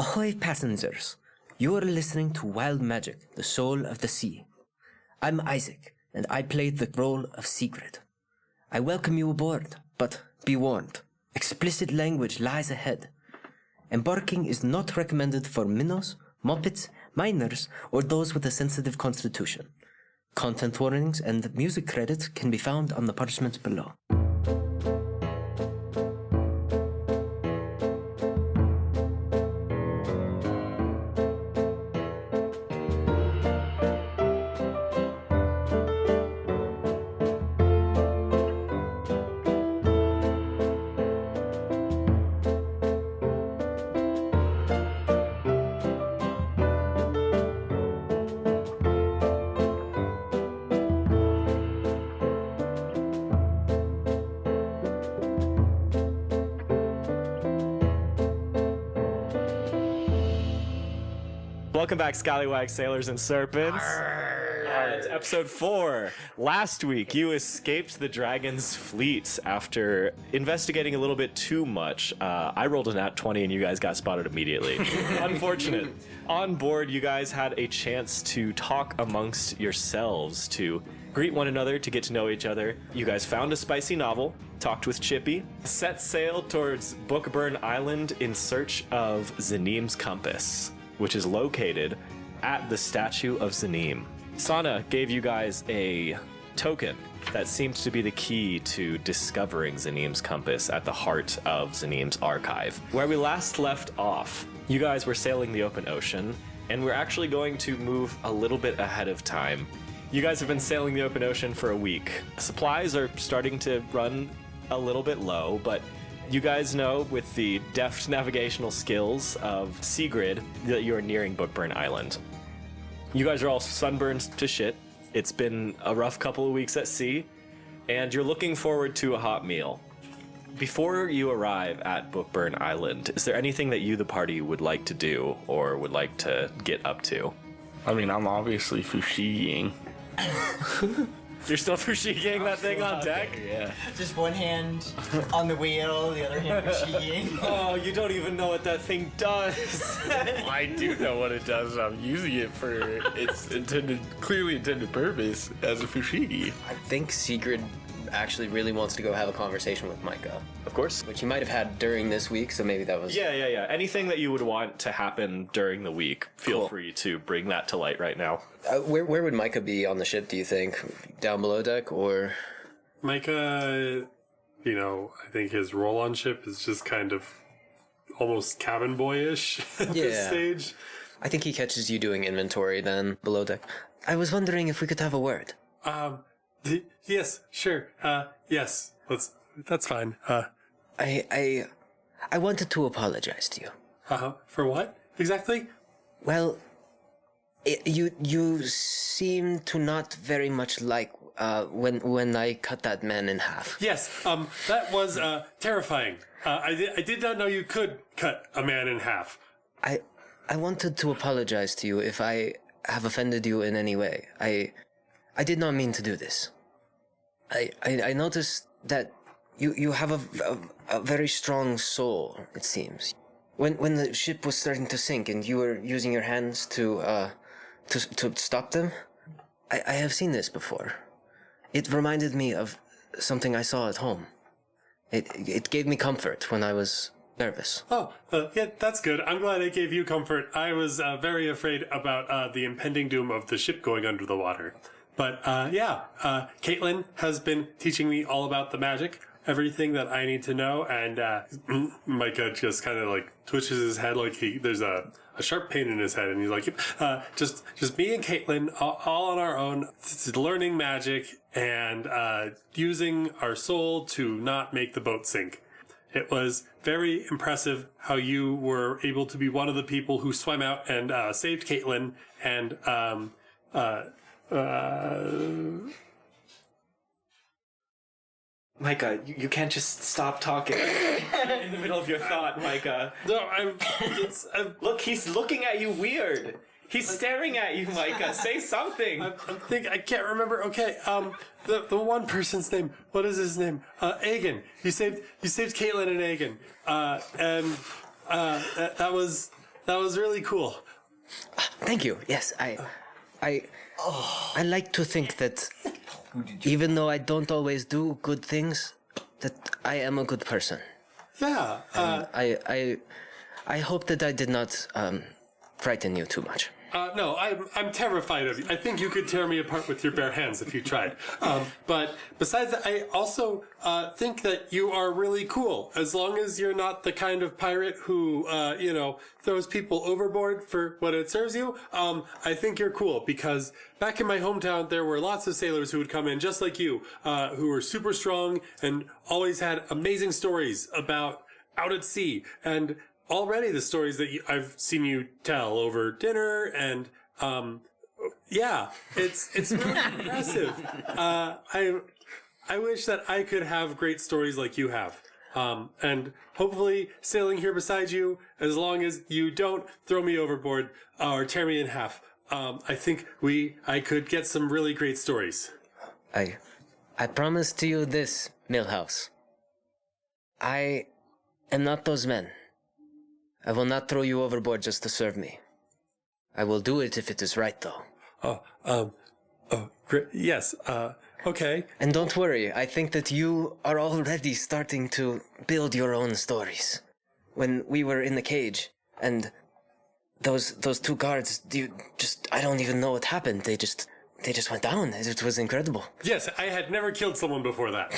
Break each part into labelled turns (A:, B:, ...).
A: Ahoy passengers! You are listening to Wild Magic, the Soul of the Sea. I'm Isaac, and I played the role of Sigrid. I welcome you aboard, but be warned, explicit language lies ahead. Embarking is not recommended for minnows, muppets, minors, or those with a sensitive constitution. Content warnings and music credits can be found on the parchment below.
B: Welcome back, Scallywag Sailors and Serpents. It's episode 4. Last week, you escaped the dragon's fleet after investigating a little bit too much. I rolled a nat 20 and you guys got spotted immediately. Unfortunate. On board, you guys had a chance to talk amongst yourselves, to greet one another, to get to know each other. You guys found a spicy novel, talked with Chippy, set sail towards Bookburn Island in search of Zanim's compass, which is located at the statue of Zanim. Sana gave you guys a token that seemed to be the key to discovering Zanim's compass at the heart of Zanim's archive. Where we last left off, you guys were sailing the open ocean, and we're actually going to move a little bit ahead of time. You guys have been sailing the open ocean for a week. Supplies are starting to run a little bit low, but you guys know, with the deft navigational skills of Sigrid, that you are nearing Bookburn Island. You guys are all sunburned to shit. It's been a rough couple of weeks at sea, and you're looking forward to a hot meal. Before you arrive at Bookburn Island, is there anything that you, the party, would like to do or would like to get up to?
C: I mean, I'm obviously fushiing.
B: You're still fushiking that thing on deck?
C: Yeah.
D: Just one hand on the wheel, the other hand machine.
B: Oh, you don't even know what that thing does.
C: I do know what it does. I'm using it for its clearly intended purpose as a fushigi.
E: I think Sigrid actually really wants to go have a conversation with Micah.
B: Of course.
E: Which he might have had during this week, so maybe that was...
B: Yeah. Anything that you would want to happen during the week, feel free to bring that to light right now.
E: Where would Micah be on the ship, do you think? Down below deck, or...?
F: Micah, I think his role on ship is just kind of almost cabin boyish at this stage.
E: I think he catches you doing inventory then, below deck. I was wondering if we could have a word.
F: Yes, sure. Yes, that's fine.
A: I wanted to apologize to you.
F: For what exactly?
A: Well, you seem to not very much like when I cut that man in half.
F: Yes, that was terrifying. I did not know you could cut a man in half.
A: I wanted to apologize to you if I have offended you in any way. I did not mean to do this. I noticed that you have a very strong soul, it seems. When the ship was starting to sink and you were using your hands to stop them, I have seen this before. It reminded me of something I saw at home. It gave me comfort when I was nervous.
F: Oh, yeah, that's good. I'm glad it gave you comfort. I was very afraid about the impending doom of the ship going under the water. But, Caitlin has been teaching me all about the magic, everything that I need to know, and Micah just kind of like twitches his head like there's a sharp pain in his head, and he's like, just me and Caitlin, all on our own, learning magic and using our soul to not make the boat sink. It was very impressive how you were able to be one of the people who swam out and saved Caitlin, and
B: Micah, you can't just stop talking in the middle of your thought, Micah.
F: No,
B: Look, he's looking at you weird. He's staring at you, Micah. Say something.
F: I can't remember. Okay, the one person's name. What is his name? Aegon. You saved Caitlin and Aegon. That was That was really cool.
A: Thank you. Yes, I like to think that even though I don't always do good things, that I am a good person.
F: Yeah.
A: I hope that I did not frighten you too much.
F: No, I'm terrified of you. I think you could tear me apart with your bare hands if you tried. But besides that, I also think that you are really cool. As long as you're not the kind of pirate who, throws people overboard for what it serves you, I think you're cool. Because back in my hometown, there were lots of sailors who would come in just like you, who were super strong and always had amazing stories about out at sea. And already the stories that I've seen you tell over dinner and, it's really impressive. I wish that I could have great stories like you have. And hopefully sailing here beside you, as long as you don't throw me overboard or tear me in half, I think I could get some really great stories.
A: I promise to you this, Millhouse. I am not those men. I will not throw you overboard just to serve me. I will do it if it is right, though.
F: Yes, okay.
A: And don't worry, I think that you are already starting to build your own stories. When we were in the cage, and those two guards, I don't even know what happened. They just went down. It was incredible.
F: Yes, I had never killed someone before that.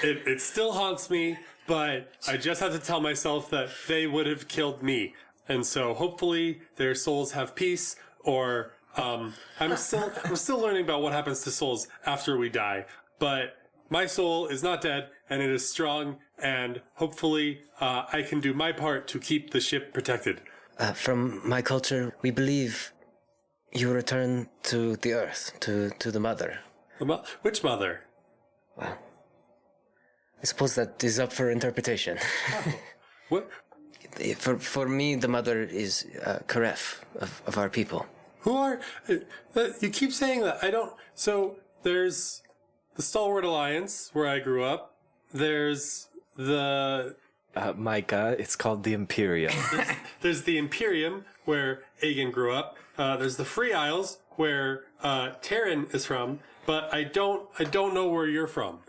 F: It still haunts me, but I just have to tell myself that they would have killed me. And so hopefully their souls have peace, or I'm still learning about what happens to souls after we die. But my soul is not dead, and it is strong, and hopefully I can do my part to keep the ship protected.
A: From my culture, we believe you return to the earth, to the mother.
F: Which mother?
A: Well, I suppose that is up for interpretation.
F: What?
A: For me, the mother is Karef of our people.
F: Who are... you keep saying that. I don't... So, there's the Stalwart Alliance, where I grew up. There's the...
B: Micah, it's called the Imperium.
F: There's the Imperium, where Aegon grew up. There's the Free Isles, where Taryn is from. But I don't know where you're from.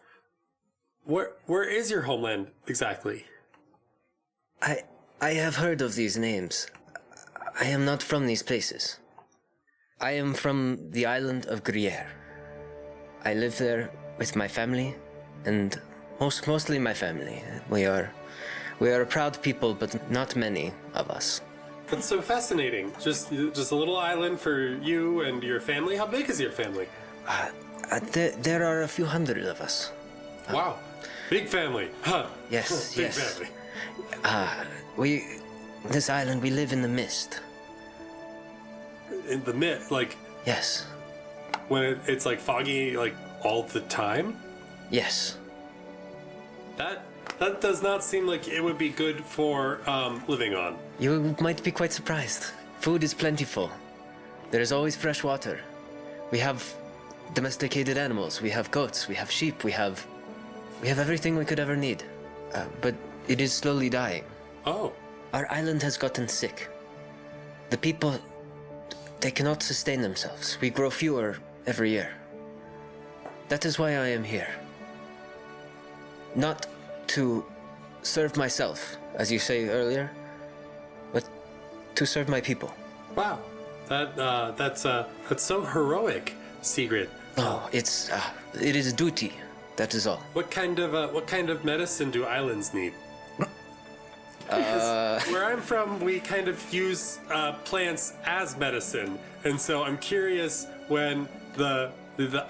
F: Where is your homeland exactly?
A: I have heard of these names. I am not from these places. I am from the island of Gruyere. I live there with my family, and mostly my family. We are a proud people, but not many of us.
F: That's so fascinating. Just a little island for you and your family. How big is your family?
A: There are a few hundred of us.
F: Wow. Big family. Huh.
A: Yes,
F: Big
A: yes.
F: family.
A: This island, we live in the mist.
F: In the mist, like...
A: Yes.
F: When it's like foggy, like all the time?
A: Yes.
F: That does not seem like it would be good for living on.
A: You might be quite surprised. Food is plentiful. There is always fresh water. We have domesticated animals. We have goats. We have sheep. We have everything we could ever need. But it is slowly dying.
F: Oh.
A: Our island has gotten sick. The people, they cannot sustain themselves. We grow fewer every year. That is why I am here. Not to serve myself, as you say earlier, but to serve my people.
F: Wow. That's so heroic, Sigrid.
A: Oh, it is duty. That is all.
F: What kind of medicine do islands need? Where I'm from, we kind of use plants as medicine, and so I'm curious when the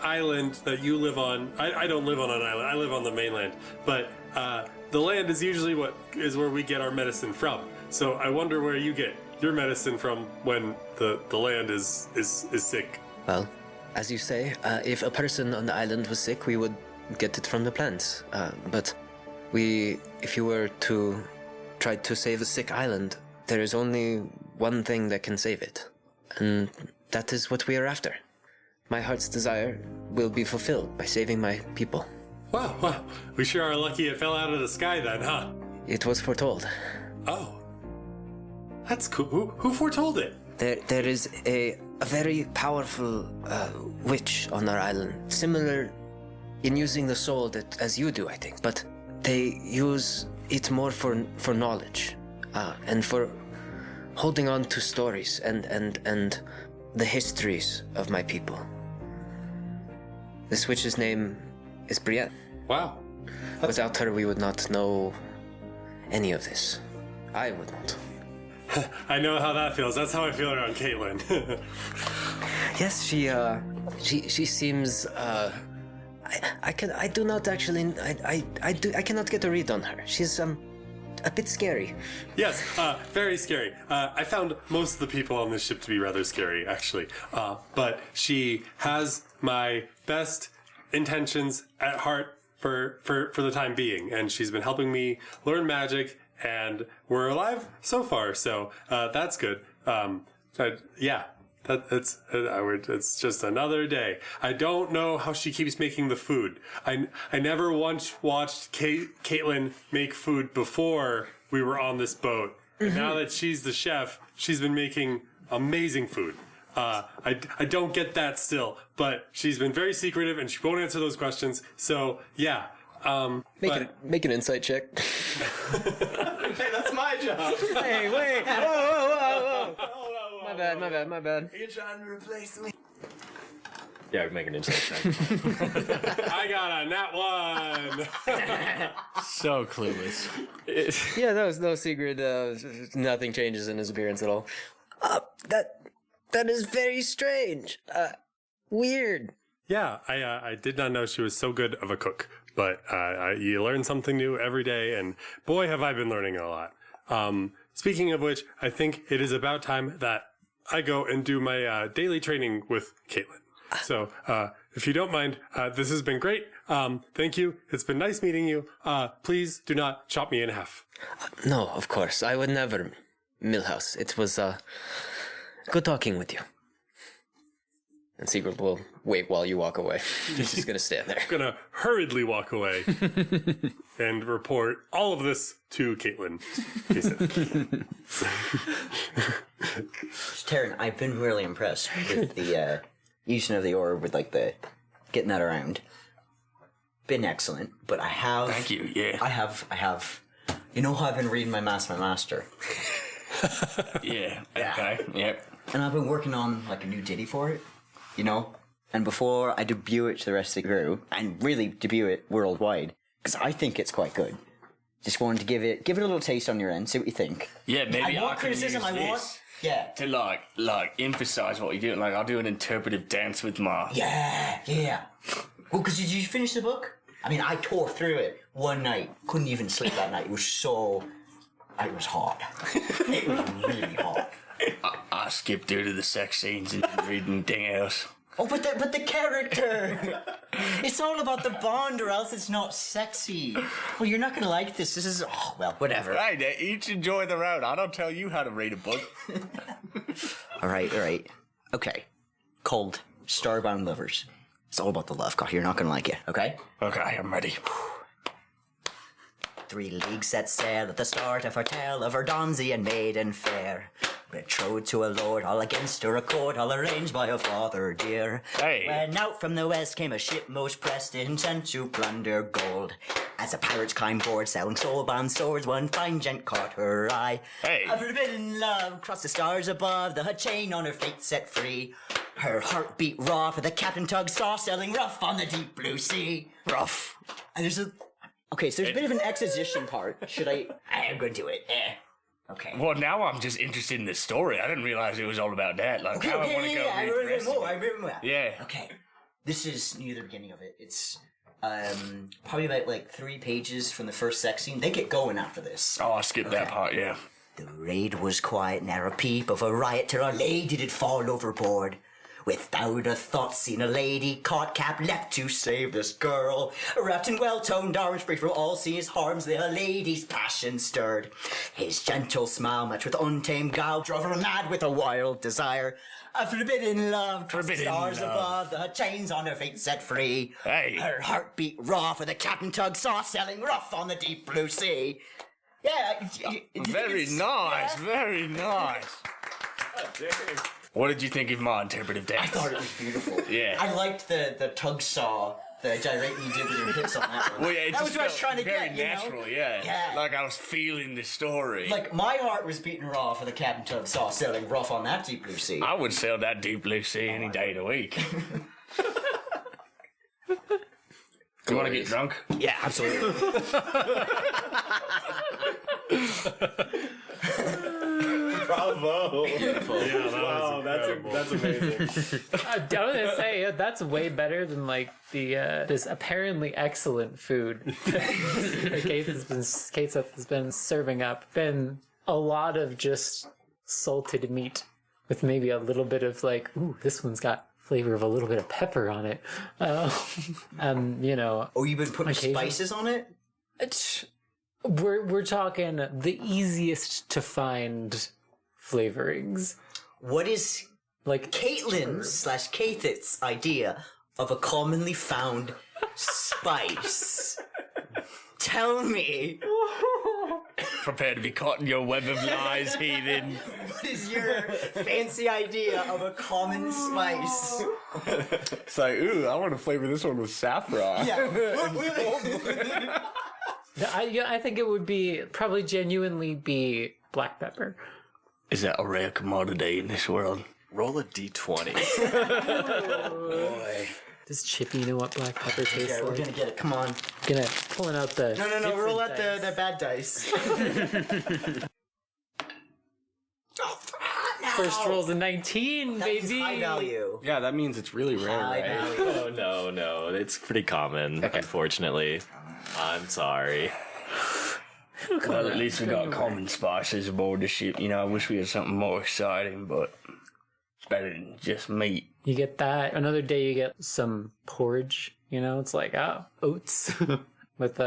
F: island that you live on. I don't live on an island. I live on the mainland, but the land is usually where we get our medicine from. So I wonder where you get your medicine from when the land is sick.
A: Well, as you say, if a person on the island was sick, we would get it from the plants. But if you were to try to save a sick island, there is only one thing that can save it, and that is what we are after. My heart's desire will be fulfilled by saving my people.
F: Wow, we sure are lucky it fell out of the sky then, huh?
A: It was foretold.
F: Oh. That's cool. Who foretold it?
A: There is a very powerful witch on our island, similar in using the soul as you do, I think, but they use it more for knowledge and for holding on to stories and the histories of my people. This witch's name is Brienne.
F: Wow.
A: Without her, we would not know any of this. I would not.
F: I know how that feels. That's how I feel around Caitlin.
A: Yes, she seems. I cannot get a read on her. She's a bit scary.
F: Yes, very scary. I found most of the people on this ship to be rather scary, actually. But she has my best intentions at heart for the time being, and she's been helping me learn magic, and we're alive so far, so that's good. It's just another day. I don't know how she keeps making the food. I never once watched Caitlin make food before we were on this boat. And now that she's the chef, she's been making amazing food. I don't get that still, but she's been very secretive and she won't answer those questions. So yeah.
A: Make an insight check.
C: Hey, that's my job.
A: Hey, wait! Whoa! My bad.
C: You're trying to replace me.
B: Yeah, make an insight check.
F: I got a nat 1.
C: So clueless.
A: Yeah, no secret. Nothing changes in his appearance at all. That is very strange. Weird.
F: Yeah, I did not know she was so good of a cook, but you learn something new every day, and boy, have I been learning a lot. Speaking of which, I think it is about time that I go and do my daily training with Caitlin. So, if you don't mind, this has been great. Thank you. It's been nice meeting you. Please do not chop me in half.
A: No, of course. I would never, Millhouse. It was good talking with you. And Sigurd will wait while you walk away. He's just going to stand there.
F: I'm going to hurriedly walk away and report all of this to Caitlin.
D: Taryn, I've been really impressed with the using of the orb with like the getting that around. Been excellent, but I have.
C: Thank you. Yeah.
D: I have. You know how I've been reading my master.
C: Yeah. Okay. Yep.
D: And I've been working on like a new ditty for it. You know, and before I debut it to the rest of the crew, and really debut it worldwide, because I think it's quite good. Just wanted to give it a little taste on your end, see what you think.
C: Yeah, maybe
D: I want criticism. I want, yeah,
C: to like emphasize what you're doing. Like I'll do an interpretive dance with my.
D: Yeah. Well, because did you finish the book? I mean, I tore through it one night. Couldn't even sleep that night. It was so. It was hot. It was really hot.
C: I skipped due to the sex scenes and didn't read anything else.
D: Oh, but the character! It's all about the bond, or else it's not sexy. Well, you're not gonna like this. This is whatever.
C: Right, they each enjoy their own. I don't tell you how to read a book.
D: All right. Okay. Cold, starbound lovers. It's all about the love. God, you're not gonna like it. Okay.
C: Okay, I'm ready.
D: 3 leagues set sail at the start of her tale of her Donzy and maiden fair. Betrothed to a lord, all against her accord, all arranged by her father dear.
C: Hey.
D: When out from the west came a ship most pressed, intent to plunder gold. As the pirates climbed board, selling soul-bound swords, one fine gent caught her eye.
C: Hey.
D: A forbidden love crossed the stars above, the chain on her fate set free. Her heart beat raw, for the captain tug saw sailing rough on the deep blue sea.
C: Rough.
D: And there's a... Okay, so there's a bit of an exposition part. Should I... I'm going to do it. Okay.
C: Well, now I'm just interested in the story. I didn't realize it was all about that. Like,
D: Okay,
C: now I want to go
D: I
C: read the
D: remember
C: rest of
D: more. I
C: it.
D: remember more.
C: Yeah.
D: Okay. This is near the beginning of it. It's probably about like 3 pages from the first sex scene. They get going after this.
C: Oh, I skipped that
D: Okay.
C: part, yeah.
D: The raid was quiet, ne'er a peep of a riot till our lady did fall overboard. Without a thought, seen a lady caught, cap leapt to save this girl. Wrapped in well-toned arms, free from all seas harms, the lady's passion stirred. His gentle smile, matched with untamed guile, drove her mad with a wild desire. A forbidden love, crossed the
C: Forbidden
D: stars
C: love.
D: above, the chains on her fate set free.
C: Hey.
D: Her heart beat raw, for the captain tug saw sailing rough on the deep blue sea. Yeah.
C: Very nice, very nice. What did you think of my interpretive dance?
D: I thought it was beautiful.
C: Yeah.
D: I liked the tug saw, the gyrating you did with your hips on that one.
C: Well, yeah, it
D: that
C: just
D: was what I was
C: felt
D: trying to
C: very
D: get, you
C: natural,
D: know?
C: yeah. Like I was feeling the story.
D: Like, my heart was beating raw for the Captain Tug Saw sailing rough on that deep blue sea.
C: I would sail that deep blue sea any day of the week. You want to get drunk?
D: Yeah, absolutely.
C: Bravo!
B: Wow, that's amazing.
G: I was gonna say that's way better than like the this apparently excellent food that Kate has been serving up. Been a lot of just salted meat with maybe a little bit of like, ooh, this one's got flavor of a little bit of pepper on it. You know.
D: Oh, you've been putting
G: Occasion-
D: spices on it?
G: We're talking the easiest to find flavorings.
D: What is
G: Like
D: Caitlin/Kathit's idea of a commonly found spice? Tell me,
C: Prepare to be caught in your web of lies, heathen.
D: what is your fancy idea of a common spice?
C: It's like, ooh, I want to flavor this one with saffron.
G: I think it would be probably genuinely be black pepper.
C: Is that a rare commodity in this world?
B: Roll a d20.
C: Boy.
G: Does Chippy know what black pepper tastes
D: Okay, we're
G: like?
D: gonna get it. Come on.
G: Gonna pulling out the
D: No,
G: different
D: roll out
G: dice.
D: the bad dice.
G: First roll's a 19,
D: That is
G: baby.
D: high value.
C: Yeah, that means it's really rare,
D: High
C: right?
D: value.
B: Oh, no. It's pretty common, unfortunately. I'm sorry.
C: Well, at least we got common spices aboard the ship. You know, I wish we had something more exciting, but it's better than just meat.
G: You get that. Another day you get some porridge. You know, it's like oats with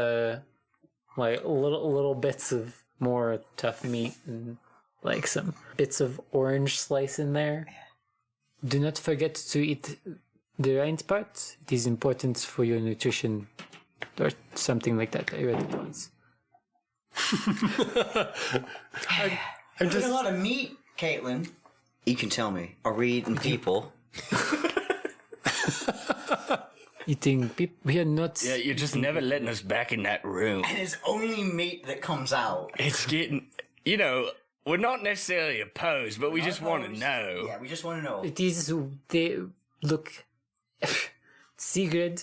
G: like little bits of more tough meat and like some bits of orange slice in there. Do not forget to eat the rind part. It is important for your nutrition, or something like that. I read it once.
D: I'm just a lot of meat, Caitlin. You can tell me. Are we eating people?
G: Eating people. We are not.
C: Yeah, you're just never letting us back in that room.
D: And it's only meat that comes out.
C: It's getting, you know, we're not necessarily opposed, but we just want to know.
D: Yeah, we just want to know.
G: It is. They look. Sigrid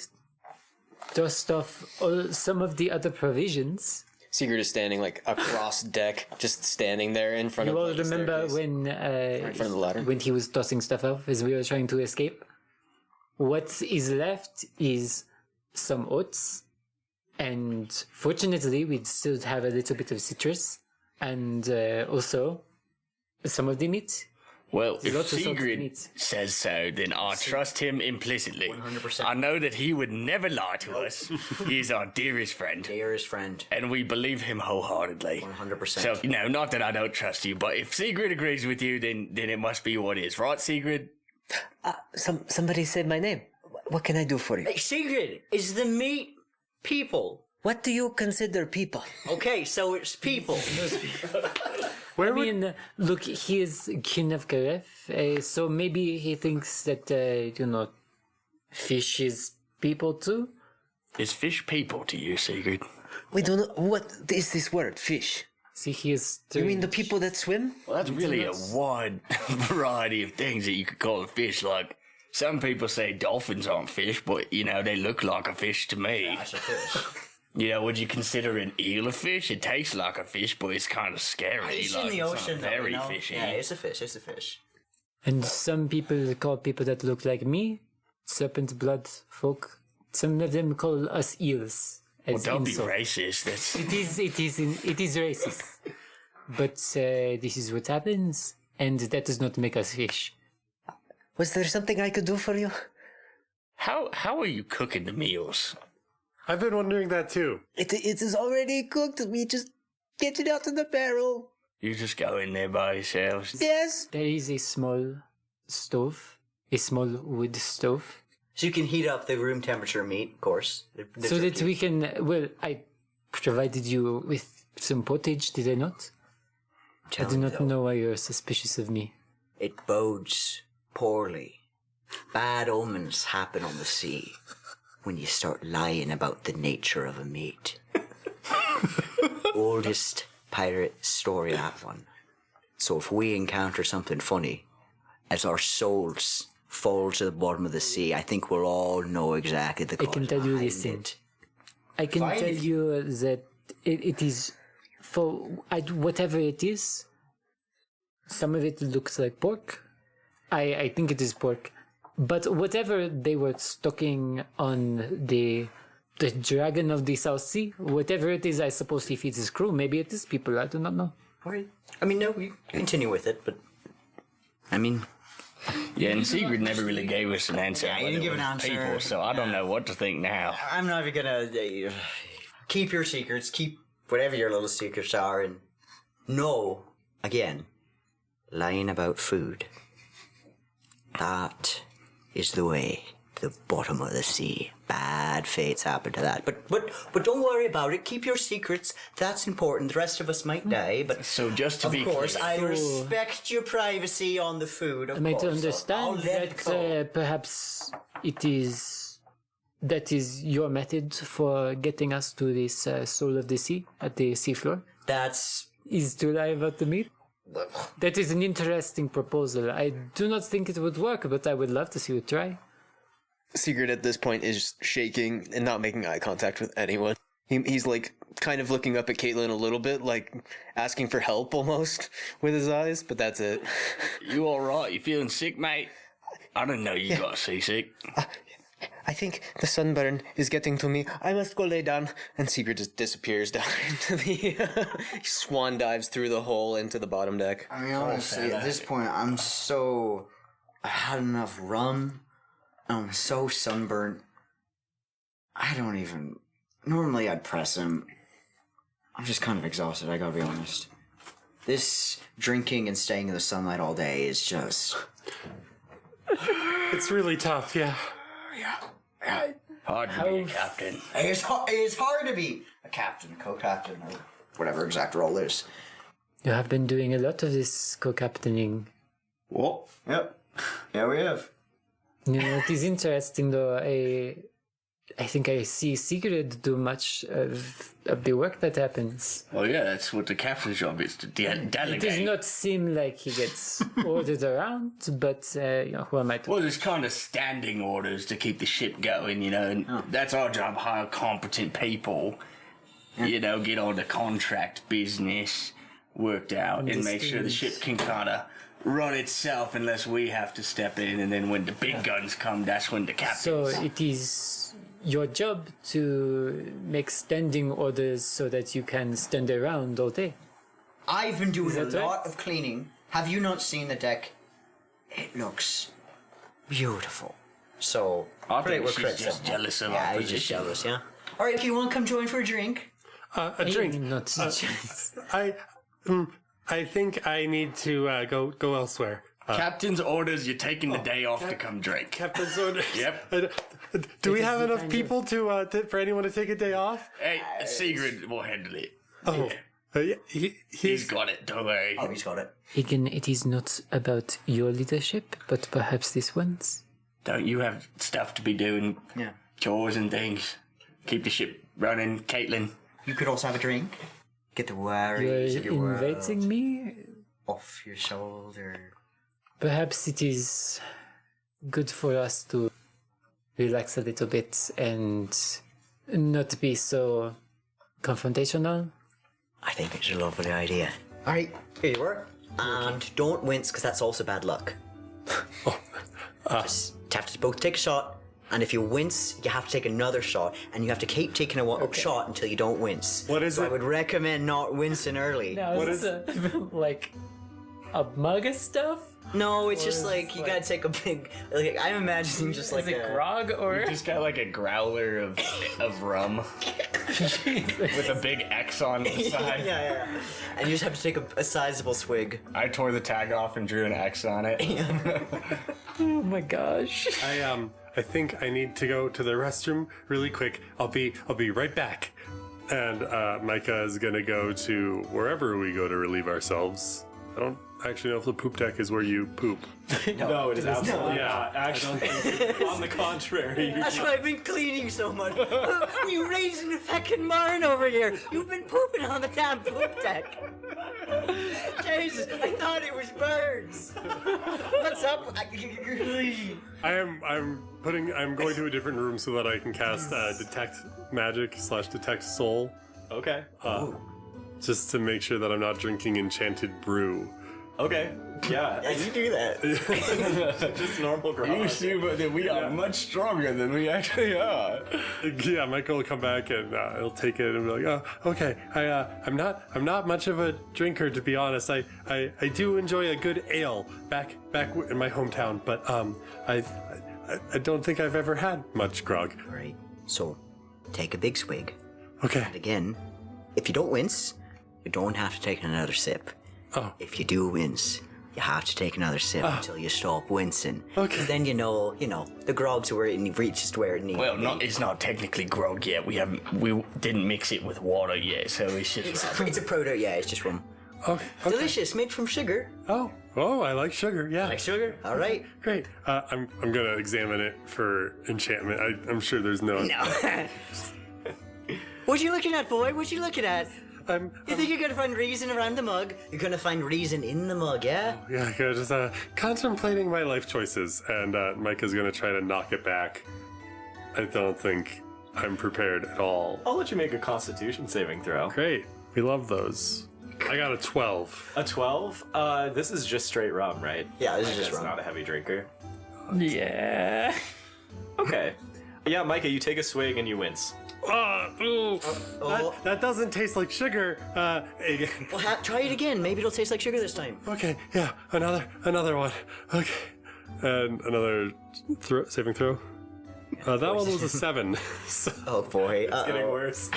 G: dust off some of the other provisions.
E: Sigurd is standing like across deck, just standing there in front
G: You
E: of
G: all
E: like, the
G: remember
E: staircase.
G: when
E: in front of the ladder.
G: when he was tossing stuff off as we were trying to escape? What is left is some oats, and fortunately we still have a little bit of citrus, and also some of the meat.
C: Well, if
G: lots of salted
C: Sigrid
G: meat.
C: says so, then I trust him implicitly.
D: 100%.
C: I know that he would never lie to us. He is our dearest friend.
D: Dearest friend.
C: And we believe him wholeheartedly.
D: 100%.
C: So, you know, not that I don't trust you, but if Sigrid agrees with you, then it must be what is. Right, Sigrid?
A: Somebody said my name. What can I do for you?
D: Hey, Sigrid, is the meat people?
A: What do you consider people?
D: Okay, so it's people.
G: I mean, look, he is king of Gareth, so maybe he thinks that, fish is people too?
C: Is fish people to you, Sigrid?
A: We don't know. What is this word? Fish.
G: See, he is...
A: You mean the people that swim?
C: Well, that's really a wide variety of things that you could call a fish. Like, some people say dolphins aren't fish, but, you know, they look like a fish to me.
D: That's a fish.
C: You know, would you consider an eel a fish? It tastes like a fish, but it's kind of scary.
D: It's
C: like,
D: in the
C: it's
D: ocean,
C: not
D: though,
C: very
D: you know?
C: fishy.
D: Yeah, it's a fish, it's a fish.
G: And some people call people that look like me serpent blood folk. Some of them call us eels.
C: Well,
G: As
C: don't be
G: insult.
C: racist. That's
G: It is racist. But this is what happens, and that does not make us fish.
A: Was there something I could do for you?
C: how are you cooking the meals?
F: I've been wondering that too.
A: It is already cooked. We just get it out of the barrel.
C: You just go in there by yourselves.
A: Yes.
G: There is a small stove, a small wood stove,
D: So you can heat up the room temperature meat, of course.
G: so that we can. Well, I provided you with some pottage, did I not? I do not know why you're suspicious of me.
D: It bodes poorly. Bad omens happen on the sea when you start lying about the nature of a meat. Oldest pirate story, that one. So if we encounter something funny, as our souls fall to the bottom of the sea, I think we'll all know exactly the cause.
G: I can tell you this thing. I can tell you that it is, for whatever it is, some of it looks like pork. I think it is pork. But whatever they were stocking on the dragon of the South Sea, whatever it is, I suppose he feeds his crew. Maybe it is people, I do not know.
D: Right. I mean, no, we continue with it, but I mean,
C: Yeah, and Sigrid never really gave us an answer.
D: Yeah, he didn't give an answer.
C: People, so I don't know what to think now.
D: I'm not even gonna keep your secrets, keep whatever your little secrets are, and no, again, lying about food. That is the way to the bottom of the sea. Bad fates happen to that. But don't worry about it. Keep your secrets. That's important. The rest of us might die, but
C: So just to be
D: of course,
C: clear,
D: I respect your privacy on the food. Of
G: Am I
D: course,
G: to
D: I'll
G: understand
D: let it go.
G: that perhaps that is your method for getting us to this soul of the sea at the seafloor?
D: That's
G: Is to lie about the meat? That is an interesting proposal. I do not think it would work, but I would love to see you try.
E: Sigurd at this point is shaking and not making eye contact with anyone. He's like kind of looking up at Caitlin a little bit, like asking for help almost with his eyes, but that's it.
C: you all right? You feeling sick, mate? I didn't know you got seasick.
E: I think the sunburn is getting to me. I must go lay down. And Sigurd just disappears down into the... he swan dives through the hole into the bottom deck.
D: I mean, honestly, at this point, I had enough rum. I'm so sunburnt. I don't even... Normally, I'd press him. I'm just kind of exhausted, I gotta be honest. This drinking and staying in the sunlight all day is just...
F: It's really tough, yeah.
C: Hard to be a captain.
D: It's hard to be a captain, a co-captain, or whatever exact role is.
G: You have been doing a lot of this co-captaining.
D: Well, yep. Yeah, we have.
G: You know, it is interesting though. I think I see Sigrid do much of the work that happens.
C: Well, yeah, that's what the captain's job is, to
G: It
C: delegate.
G: does not seem like he gets ordered around, but who am I to...
C: Well, there's kind of standing orders to keep the ship going, and that's our job, hire competent people, get all the contract business worked out and make sure the ship can kind of run itself unless we have to step in, and then when the big guns come, that's when the captain...
G: So it is your job to make standing orders so that you can stand around all day.
D: I've been doing a
G: that right?
D: lot of cleaning. Have you not seen the deck? It looks beautiful. So,
C: I think
D: we're
C: she's
D: critical.
C: just jealous of
D: Yeah,
C: our
D: he's just
C: position.
D: jealous, yeah? Alright, if you want to come join for a drink.
F: A drink.
G: Not
F: I think I need to go elsewhere.
C: Captain's orders, you're taking the day off to come drink.
F: Captain's order.
C: Yep.
F: Do we have enough people to for anyone to take a day off?
C: Hey, Sigrid will handle it.
F: Oh, yeah,
C: He's
F: he's
C: got it, don't worry.
D: Oh, he's got it.
G: Again, it is not about your leadership, but perhaps this one's.
C: Don't you have stuff to be doing?
D: Yeah.
C: Chores and things. Keep the ship running, Caitlin.
D: You could also have a drink. Get the worries of
G: You're
D: your
G: inviting
D: world
G: me?
D: off your shoulder.
G: Perhaps it is good for us to relax a little bit and not be so confrontational.
D: I think it's a lovely idea. Alright, here you are. And don't wince, because that's also bad luck. Just have to both take a shot, and if you wince, you have to take another shot, and you have to keep taking a shot until you don't wince.
F: What is
D: so
F: it?
D: I would recommend not wincing early.
G: Now,
F: What
G: is this like a mug of stuff?
D: No, it's just
G: is
D: like, you
G: like-
D: gotta take a big, like, I'm imagining just like
G: Is it
D: a...
G: grog or?
C: Just got like a growler of rum with a big X on the side.
D: yeah. And you just have to take a sizable swig.
C: I tore the tag off and drew an X on it.
G: Oh my gosh.
F: I think I need to go to the restroom really quick. I'll be right back. And Micah is going to go to wherever we go to relieve ourselves. I don't actually know if the poop deck is where you poop.
B: No, it is absolutely
F: Yeah.
B: not. Actually, on the contrary.
D: That's why I've been cleaning so much. You raising a fucking barn over here. You've been pooping on the damn poop deck. Jesus, I thought it was birds. What's up?
F: I'm going to a different room so that I can cast detect magic / detect soul,
B: Okay.
F: just to make sure that I'm not drinking enchanted brew.
B: Okay. Yeah.
D: You do that.
B: Just normal
C: You
B: grog.
C: assume that we are much stronger than we actually are.
F: Yeah, Michael will come back and he'll take it and be like, "Oh, okay. I'm not much of a drinker, to be honest. I do enjoy a good ale back in my hometown, but I don't think I've ever had much grog."
D: All right. So, take a big swig.
F: Okay.
D: And again, if you don't wince, you don't have to take another sip.
F: Oh.
D: If you do wince, you have to take another sip until you stop wincing.
F: Okay.
D: 'Cause then you know, the grog's where it reaches to where it needs
C: Well,
D: to be.
C: it's not technically grog yet. We didn't mix it with water yet, so it's just.
D: It's a proto, yeah, it's just rum.
F: Okay.
D: Delicious, made from sugar.
F: Oh, I like sugar. Yeah.
D: Like sugar? All right.
F: Great. I'm gonna examine it for enchantment. I'm sure there's no.
D: No. What you looking at, boy? What you looking at? You think you're gonna find reason around the mug? You're gonna find reason in the mug, yeah?
F: Yeah, just contemplating my life choices, and Micah's gonna try to knock it back. I don't think I'm prepared at all.
B: I'll let you make a Constitution saving throw.
F: Great. We love those. I got a 12.
B: A 12? This is just straight rum, right?
D: Yeah, this is
B: Micah's
D: just rum.
B: not a heavy drinker.
G: Yeah.
B: Okay. Yeah, Micah, you take a swig and you wince.
F: That doesn't taste like sugar.
D: Well, try it again. Maybe it'll taste like sugar this time.
F: Okay, yeah, another one. Okay, and another saving throw. That one was a 7. So,
D: Oh boy.
B: It's getting worse.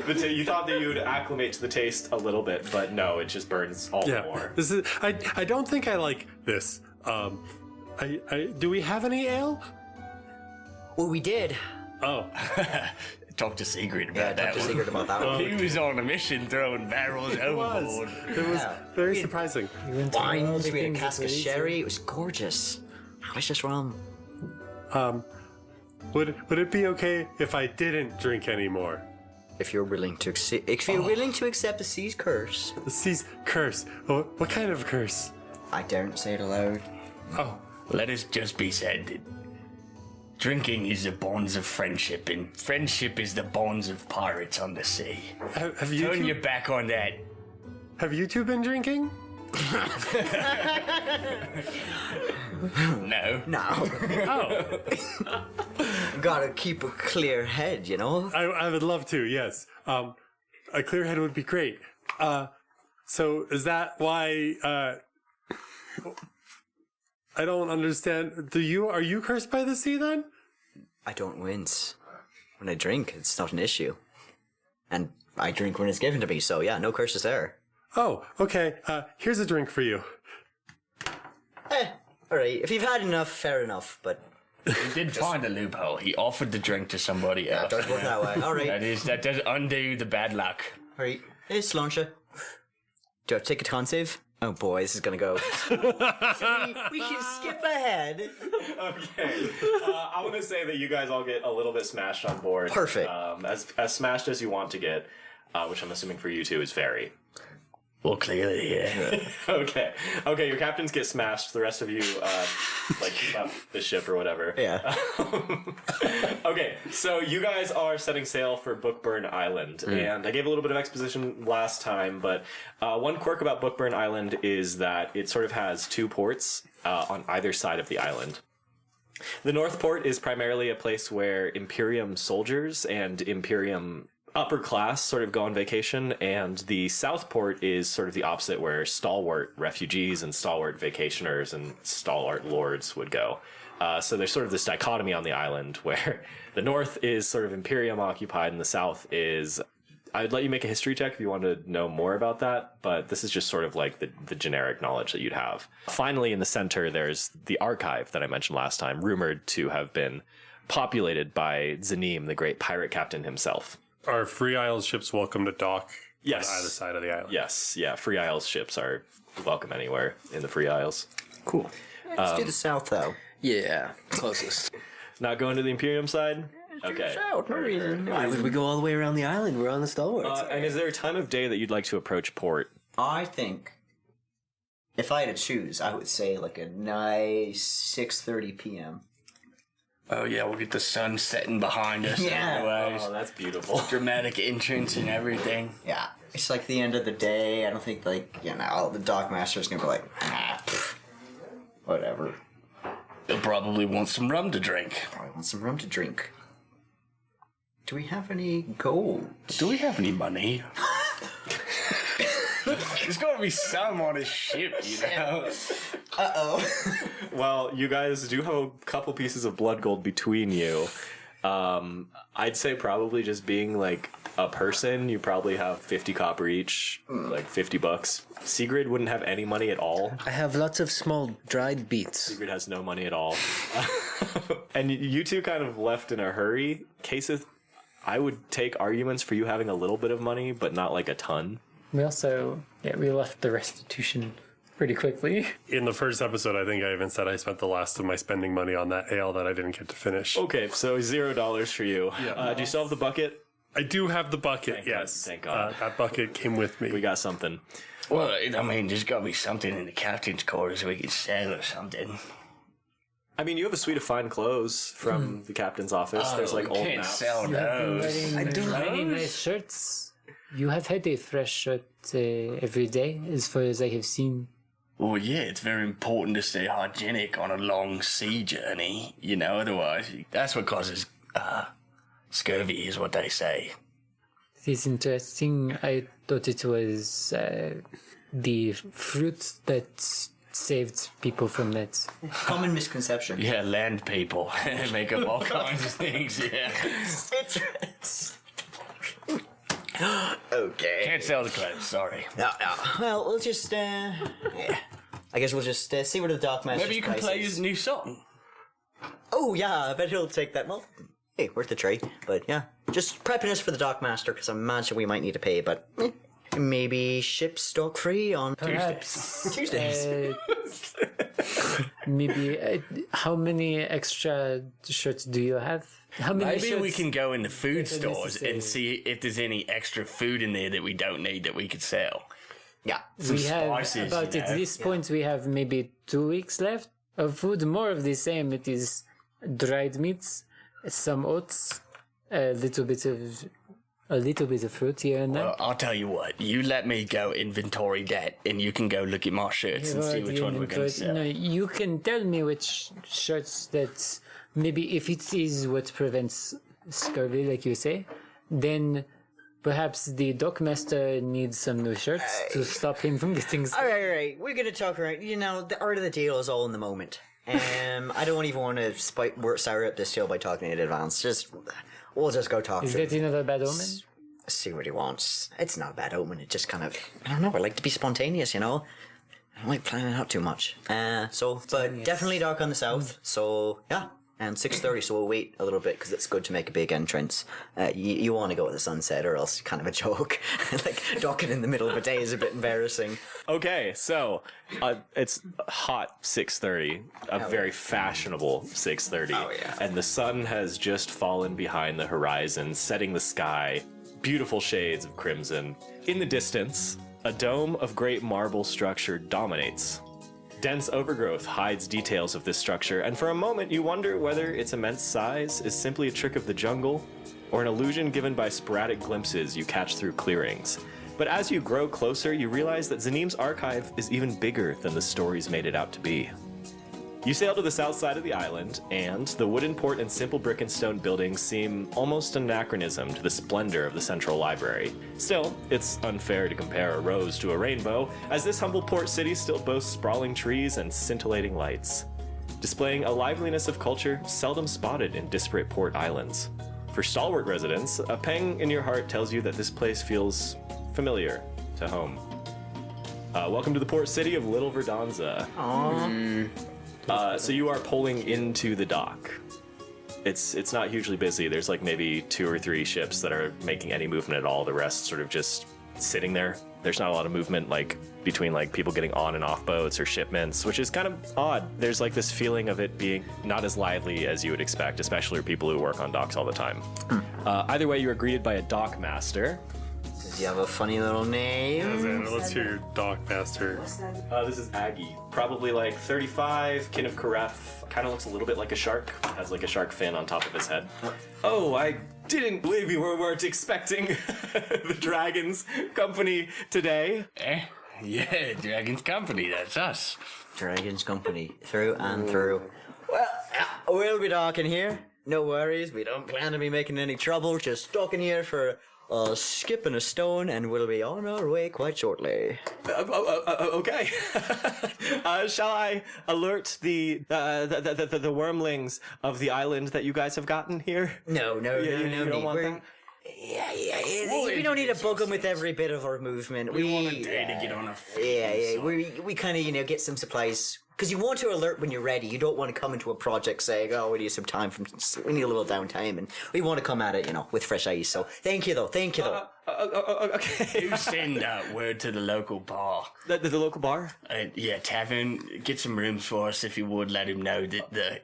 B: You thought that you would acclimate to the taste a little bit, but no, it just burns all the
F: yeah,
B: more.
F: this is. I don't think I like this. Do we have any ale?
D: Well, we did.
F: Oh,
C: Talk to Sigrid
D: Yeah,
C: about that
D: talk to
C: one.
D: Sigrid about that one.
C: He was on a mission throwing barrels overboard.
F: it was very surprising.
D: Wines, we had a cask of sherry. It was gorgeous. Delicious rum.
F: Would it be okay if I didn't drink anymore?
D: If you're willing to accept the sea's curse.
F: The sea's curse. Oh, what kind of curse?
D: I daren't say it aloud.
F: Oh,
C: Let us just be said that drinking is the bonds of friendship, and friendship is the bonds of pirates on the sea.
F: have you
C: Turn
F: two,
C: your back on that.
F: have you two been drinking?
C: No.
D: No.
F: Oh,
D: Gotta keep a clear head, you know?
F: I would love to. Yes. A clear head would be great. So is that why? I don't understand. Are you cursed by the sea then?
D: I don't wince. When I drink, it's not an issue. And I drink when it's given to me, so yeah, no curses there.
F: Oh, okay. Here's a drink for you.
D: Alright, if you've had enough, fair enough, but
C: He did find a loophole. He offered the drink to somebody else.
D: it does work that way. Alright.
C: That does undo the bad luck.
D: Alright. Hey, Sláinte. Do I have to take a con save? Oh boy, this is gonna go. So we can skip ahead.
B: Okay. I'm going to say that you guys all get a little bit smashed on board.
D: Perfect.
B: As smashed as you want to get, which I'm assuming for you two is very.
C: Well, clearly, yeah.
B: Okay. Okay, your captains get smashed. The rest of you, keep up the ship or whatever.
D: Yeah.
B: Okay, so you guys are setting sail for Bookburn Island, and I gave a little bit of exposition last time, but one quirk about Bookburn Island is that it sort of has two ports on either side of the island. The North Port is primarily a place where Imperium soldiers and Imperium upper class sort of go on vacation, and the South Port is sort of the opposite, where stalwart refugees and stalwart vacationers and stalwart lords would go. So there's sort of this dichotomy on the island where the north is sort of Imperium occupied and the south is... I'd let you make a history check if you want to know more about that, but this is just sort of like the generic knowledge that you'd have. Finally, in the center, there's the archive that I mentioned last time, rumored to have been populated by Zanim, the great pirate captain himself.
F: Are Free Isles ships welcome to dock
B: Yes.
F: on either side of the island?
B: Yes, yeah. Free Isles ships are welcome anywhere in the Free Isles.
D: Cool. Let's do the south, though.
A: Yeah, closest.
B: Not going to the Imperium side? Okay.
D: South, no reason.
A: Why would we go all the way around the island? We're on the stalwarts.
B: And is there a time of day that you'd like to approach port?
D: I think if I had to choose, I would say like a nice 6:30 p.m.
C: Oh yeah, we'll get the sun setting behind us.
D: Yeah.
C: Otherwise.
B: Oh, that's beautiful.
C: Dramatic entrance and everything.
D: Yeah. It's like the end of the day. I don't think, the dockmaster's gonna be like, whatever.
C: They'll probably want some rum to drink.
D: Probably want some rum to drink. Do we have any gold?
C: Do we have any money? There's gotta be some on his ship, you know?
B: Well, you guys do have a couple pieces of blood gold between you. I'd say probably just being like a person, you probably have 50 copper each, like $50. Sigrid wouldn't have any money at all.
A: I have lots of small dried beets.
B: Sigrid has no money at all. And you two kind of left in a hurry. Kaseth, I would take arguments for you having a little bit of money, but not like a ton.
G: We also, we left the restitution pretty quickly.
F: In the first episode, I think I even said I spent the last of my spending money on that ale that I didn't get to finish.
B: Okay, so $0 for you.
F: Yeah.
B: Do you still have the bucket?
F: I do have the bucket,
B: Thank
F: yes.
B: God, thank God.
F: That bucket came with me.
B: We got something.
C: Well, I mean, there's gotta be something in the captain's quarters we could sell or something.
B: I mean, you have a suite of fine clothes from the captain's office. There's like
C: we
B: old
C: can't
B: maps.
C: sell those.
A: I do
G: Very nice shirts. You have had a fresh shirt every day, as far as I have seen.
C: Well, yeah, it's very important to stay hygienic on a long sea journey, you know, otherwise that's what causes scurvy is what they say.
G: It is interesting. I thought it was the fruit that saved people from that.
D: Common misconception.
C: Yeah, land people make up all kinds of things, yeah.
D: Okay.
C: Can't sell the clothes, sorry.
D: No. Well, we'll just, I guess we'll just see what the dockmaster's
C: Maybe you can
D: price
C: play
D: is.
C: his new song.
D: Oh, yeah, I bet he'll take that. Well, hey, worth a try. But, yeah, just prepping us for the dockmaster, because I imagine we might need to pay, but maybe ship stock free on
G: Perhaps
D: Tuesdays.
G: Maybe how many extra shirts do you have? How many
C: Maybe
G: shirts?
C: we can go in the food
G: If
C: stores and
G: necessary.
C: see if there's any extra food in there that we don't need that we could sell.
D: Yeah.
C: Some
G: We have
C: spices,
G: about
C: you know?
G: at this point we have maybe 2 weeks left of food. More of the same. It is dried meats, some oats, a little bit of fruit here and there.
C: Well, I'll tell you what. You let me go inventory that, and you can go look at my shirts and see which one we're going to sell.
G: No, you can tell me which shirts that maybe if it is what prevents scurvy, like you say, then perhaps the dockmaster needs some new shirts to stop him from getting
D: All right. We're going to talk around. You know, the art of the deal is all in the moment. I don't even want to sour up this deal by talking in advance. We'll just go talk
G: Is
D: to him.
G: that another bad omen?
D: See what he wants. It's not a bad omen. It just kind of, I don't know. I like to be spontaneous, you know. I don't like planning out too much. But definitely dark on the south. So yeah, and 6:30. So we'll wait a little bit because it's good to make a big entrance. You want to go at the sunset, or else kind of a joke. Like docking in the middle of a day is a bit embarrassing.
B: Okay, so it's hot 6:30, a very fashionable 6:30, and the sun has just fallen behind the horizon, setting the sky beautiful shades of crimson. In the distance, a dome of great marble structure dominates. Dense overgrowth hides details of this structure, and for a moment you wonder whether its immense size is simply a trick of the jungle, or an illusion given by sporadic glimpses you catch through clearings. But as you grow closer, you realize that Zanim's archive is even bigger than the stories made it out to be. You sail to the south side of the island, and the wooden port and simple brick and stone buildings seem almost anachronism to the splendor of the central library. Still, it's unfair to compare a rose to a rainbow, as this humble port city still boasts sprawling trees and scintillating lights, displaying a liveliness of culture seldom spotted in disparate port islands. For stalwart residents, a pang in your heart tells you that this place feels familiar to home. Welcome to the port city of Little Verdanza. So you are pulling into the dock. it's not hugely busy. There's like maybe 2 or 3 ships that are making any movement at all. The rest sort of just sitting there. There's not a lot of movement like between like people getting on and off boats or shipments, which is kind of odd. There's like this feeling of it being not as lively as you would expect, especially for people who work on docks all the time. Either way, you are greeted by a dock master.
D: Does he have a funny little name?
F: Xander, let's hear your dock master.
B: This is Aggie. Probably like 35, kin of Karef. Kind of looks a little bit like a shark. Has like a shark fin on top of his head. Oh, I didn't believe you weren't expecting the Dragons Company today.
C: Yeah, Dragon's Company, that's us.
D: Dragon's Company, through and through. Well, we'll be docking here. No worries, we don't plan to be making any trouble. Just docking here for a skip and a stone, and we'll be on our way quite shortly.
B: Okay. Shall I alert the wormlings of the island that you guys have gotten here?
D: No
B: You
D: need.
B: don't want that?
D: Yeah. We don't need to bug them with every bit of our movement.
C: We want a day to get on a
D: We kind of, get some supplies. Because you want to alert when you're ready. You don't want to come into a project saying, oh, we need some time, we need a little downtime. And we want to come at it, with fresh eyes. So thank you, though.
B: Okay.
C: You send word to the local bar.
B: The local bar?
C: Tavern. Get some rooms for us if you would. Let him know that the,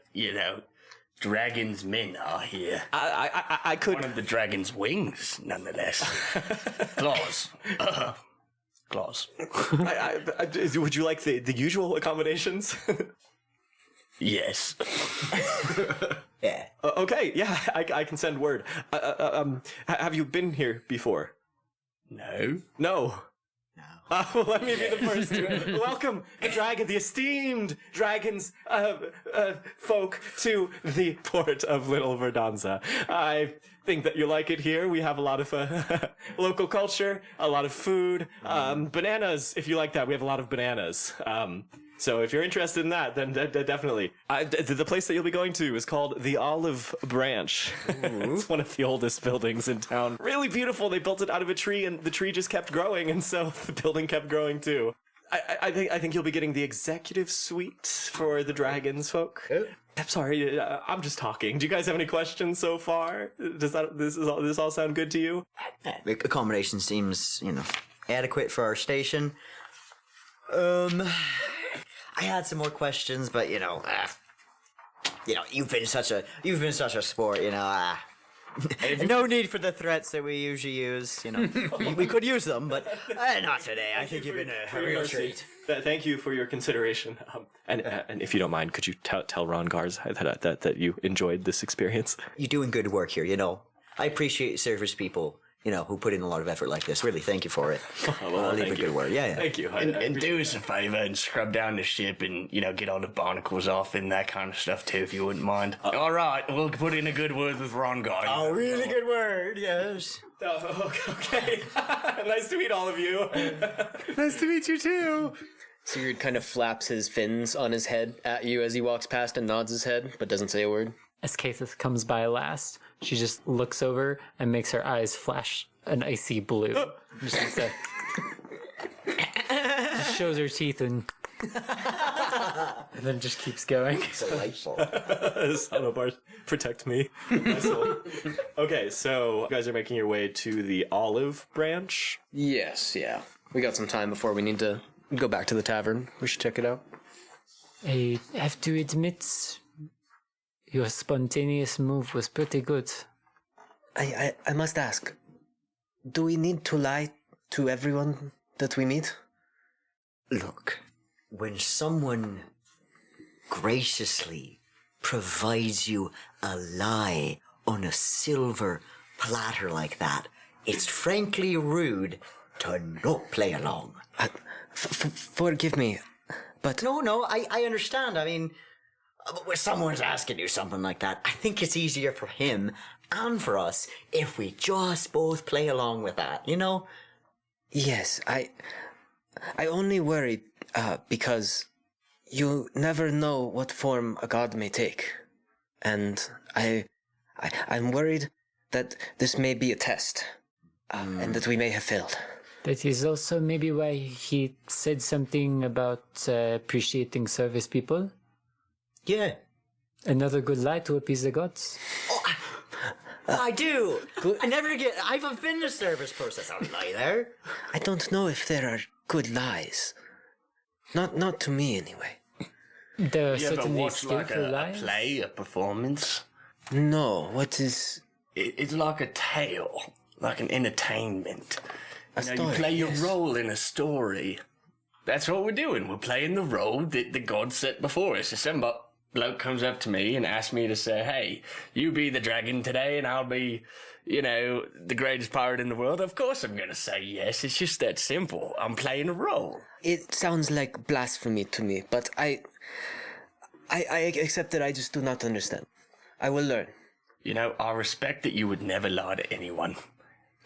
C: Dragon's men are here.
B: I could...
C: One of the dragon's wings, nonetheless. Claws. Claws.
B: Would you like the usual accommodations?
C: Yes.
D: Yeah.
B: Okay, yeah, I can send word. Have you been here before?
C: No.
B: No. Well, let me be the first to welcome the esteemed dragons folk to the port of Little Verdanza. I think that you like it here. We have a lot of local culture, a lot of food, bananas. If you like that, we have a lot of bananas. So if you're interested in that, then definitely. The place that you'll be going to is called the Olive Branch. It's one of the oldest buildings in town. Really beautiful. They built it out of a tree, and the tree just kept growing, and so the building kept growing too. I think you'll be getting the executive suite for the dragons folk. I'm sorry, I'm just talking. Do you guys have any questions so far? Does this all sound good to you?
D: The accommodation seems, adequate for our station. I had some more questions, but you've been such a sport, no need for the threats that we usually use, we could use them, but not today. I think you've been a real treat.
B: Thank you for your consideration. And if you don't mind, could you tell Ron Gars that you enjoyed this experience?
D: You're doing good work here, I appreciate service people, who put in a lot of effort like this. Really, thank you for it.
B: Well,
D: leave a good word. Yeah.
B: Thank you.
C: And do us a favor and scrub down the ship and, get all the barnacles off and that kind of stuff too, if you wouldn't mind. All right, we'll put in a good word with Ron Guy.
D: Oh, really good word, yes.
B: Okay. Nice to meet all of you.
F: Nice to meet you too.
E: Sigurd kind of flaps his fins on his head at you as he walks past and nods his head, but doesn't say a word.
G: As Kathith comes by last, she just looks over and makes her eyes flash an icy blue. Just makes a... just shows her teeth and then just keeps going.
D: Delightful.
B: Son of ours, protect me. My soul. Okay, so you guys are making your way to the Olive Branch.
E: Yes, yeah. We got some time before we need to go back to the tavern. We should check it out.
G: I have to admit, your spontaneous move was pretty good.
A: I must ask, do we need to lie to everyone that we meet?
D: Look, when someone graciously provides you a lie on a silver platter like that, it's frankly rude to not play along.
A: Forgive me, but...
D: No, I understand. I mean, when someone's asking you something like that, I think it's easier for him and for us if we just both play along with that,
A: Yes, I only worry because you never know what form a god may take. And I'm worried that this may be a test, and that we may have failed.
G: That is also maybe why he said something about appreciating service people.
D: Yeah.
G: Another good lie to appease the gods.
D: I do. I've been the service process. I'll lie there.
A: I don't know if there are good lies. Not to me, anyway.
G: There are
C: You ever
G: certainly
C: watch like
G: skillful
C: a
G: lies.
C: play, a performance?
A: No, what is...
C: It's like a tale, like an entertainment. You
A: story,
C: play your
A: yes.
C: role in a story. That's what we're doing. We're playing the role that the gods set before us. If some bloke comes up to me and asks me to say, hey, you be the dragon today and I'll be, the greatest pirate in the world, of course I'm going to say yes. It's just that simple. I'm playing a role.
A: It sounds like blasphemy to me, but I accept that I just do not understand. I will learn.
C: I respect that you would never lie to anyone.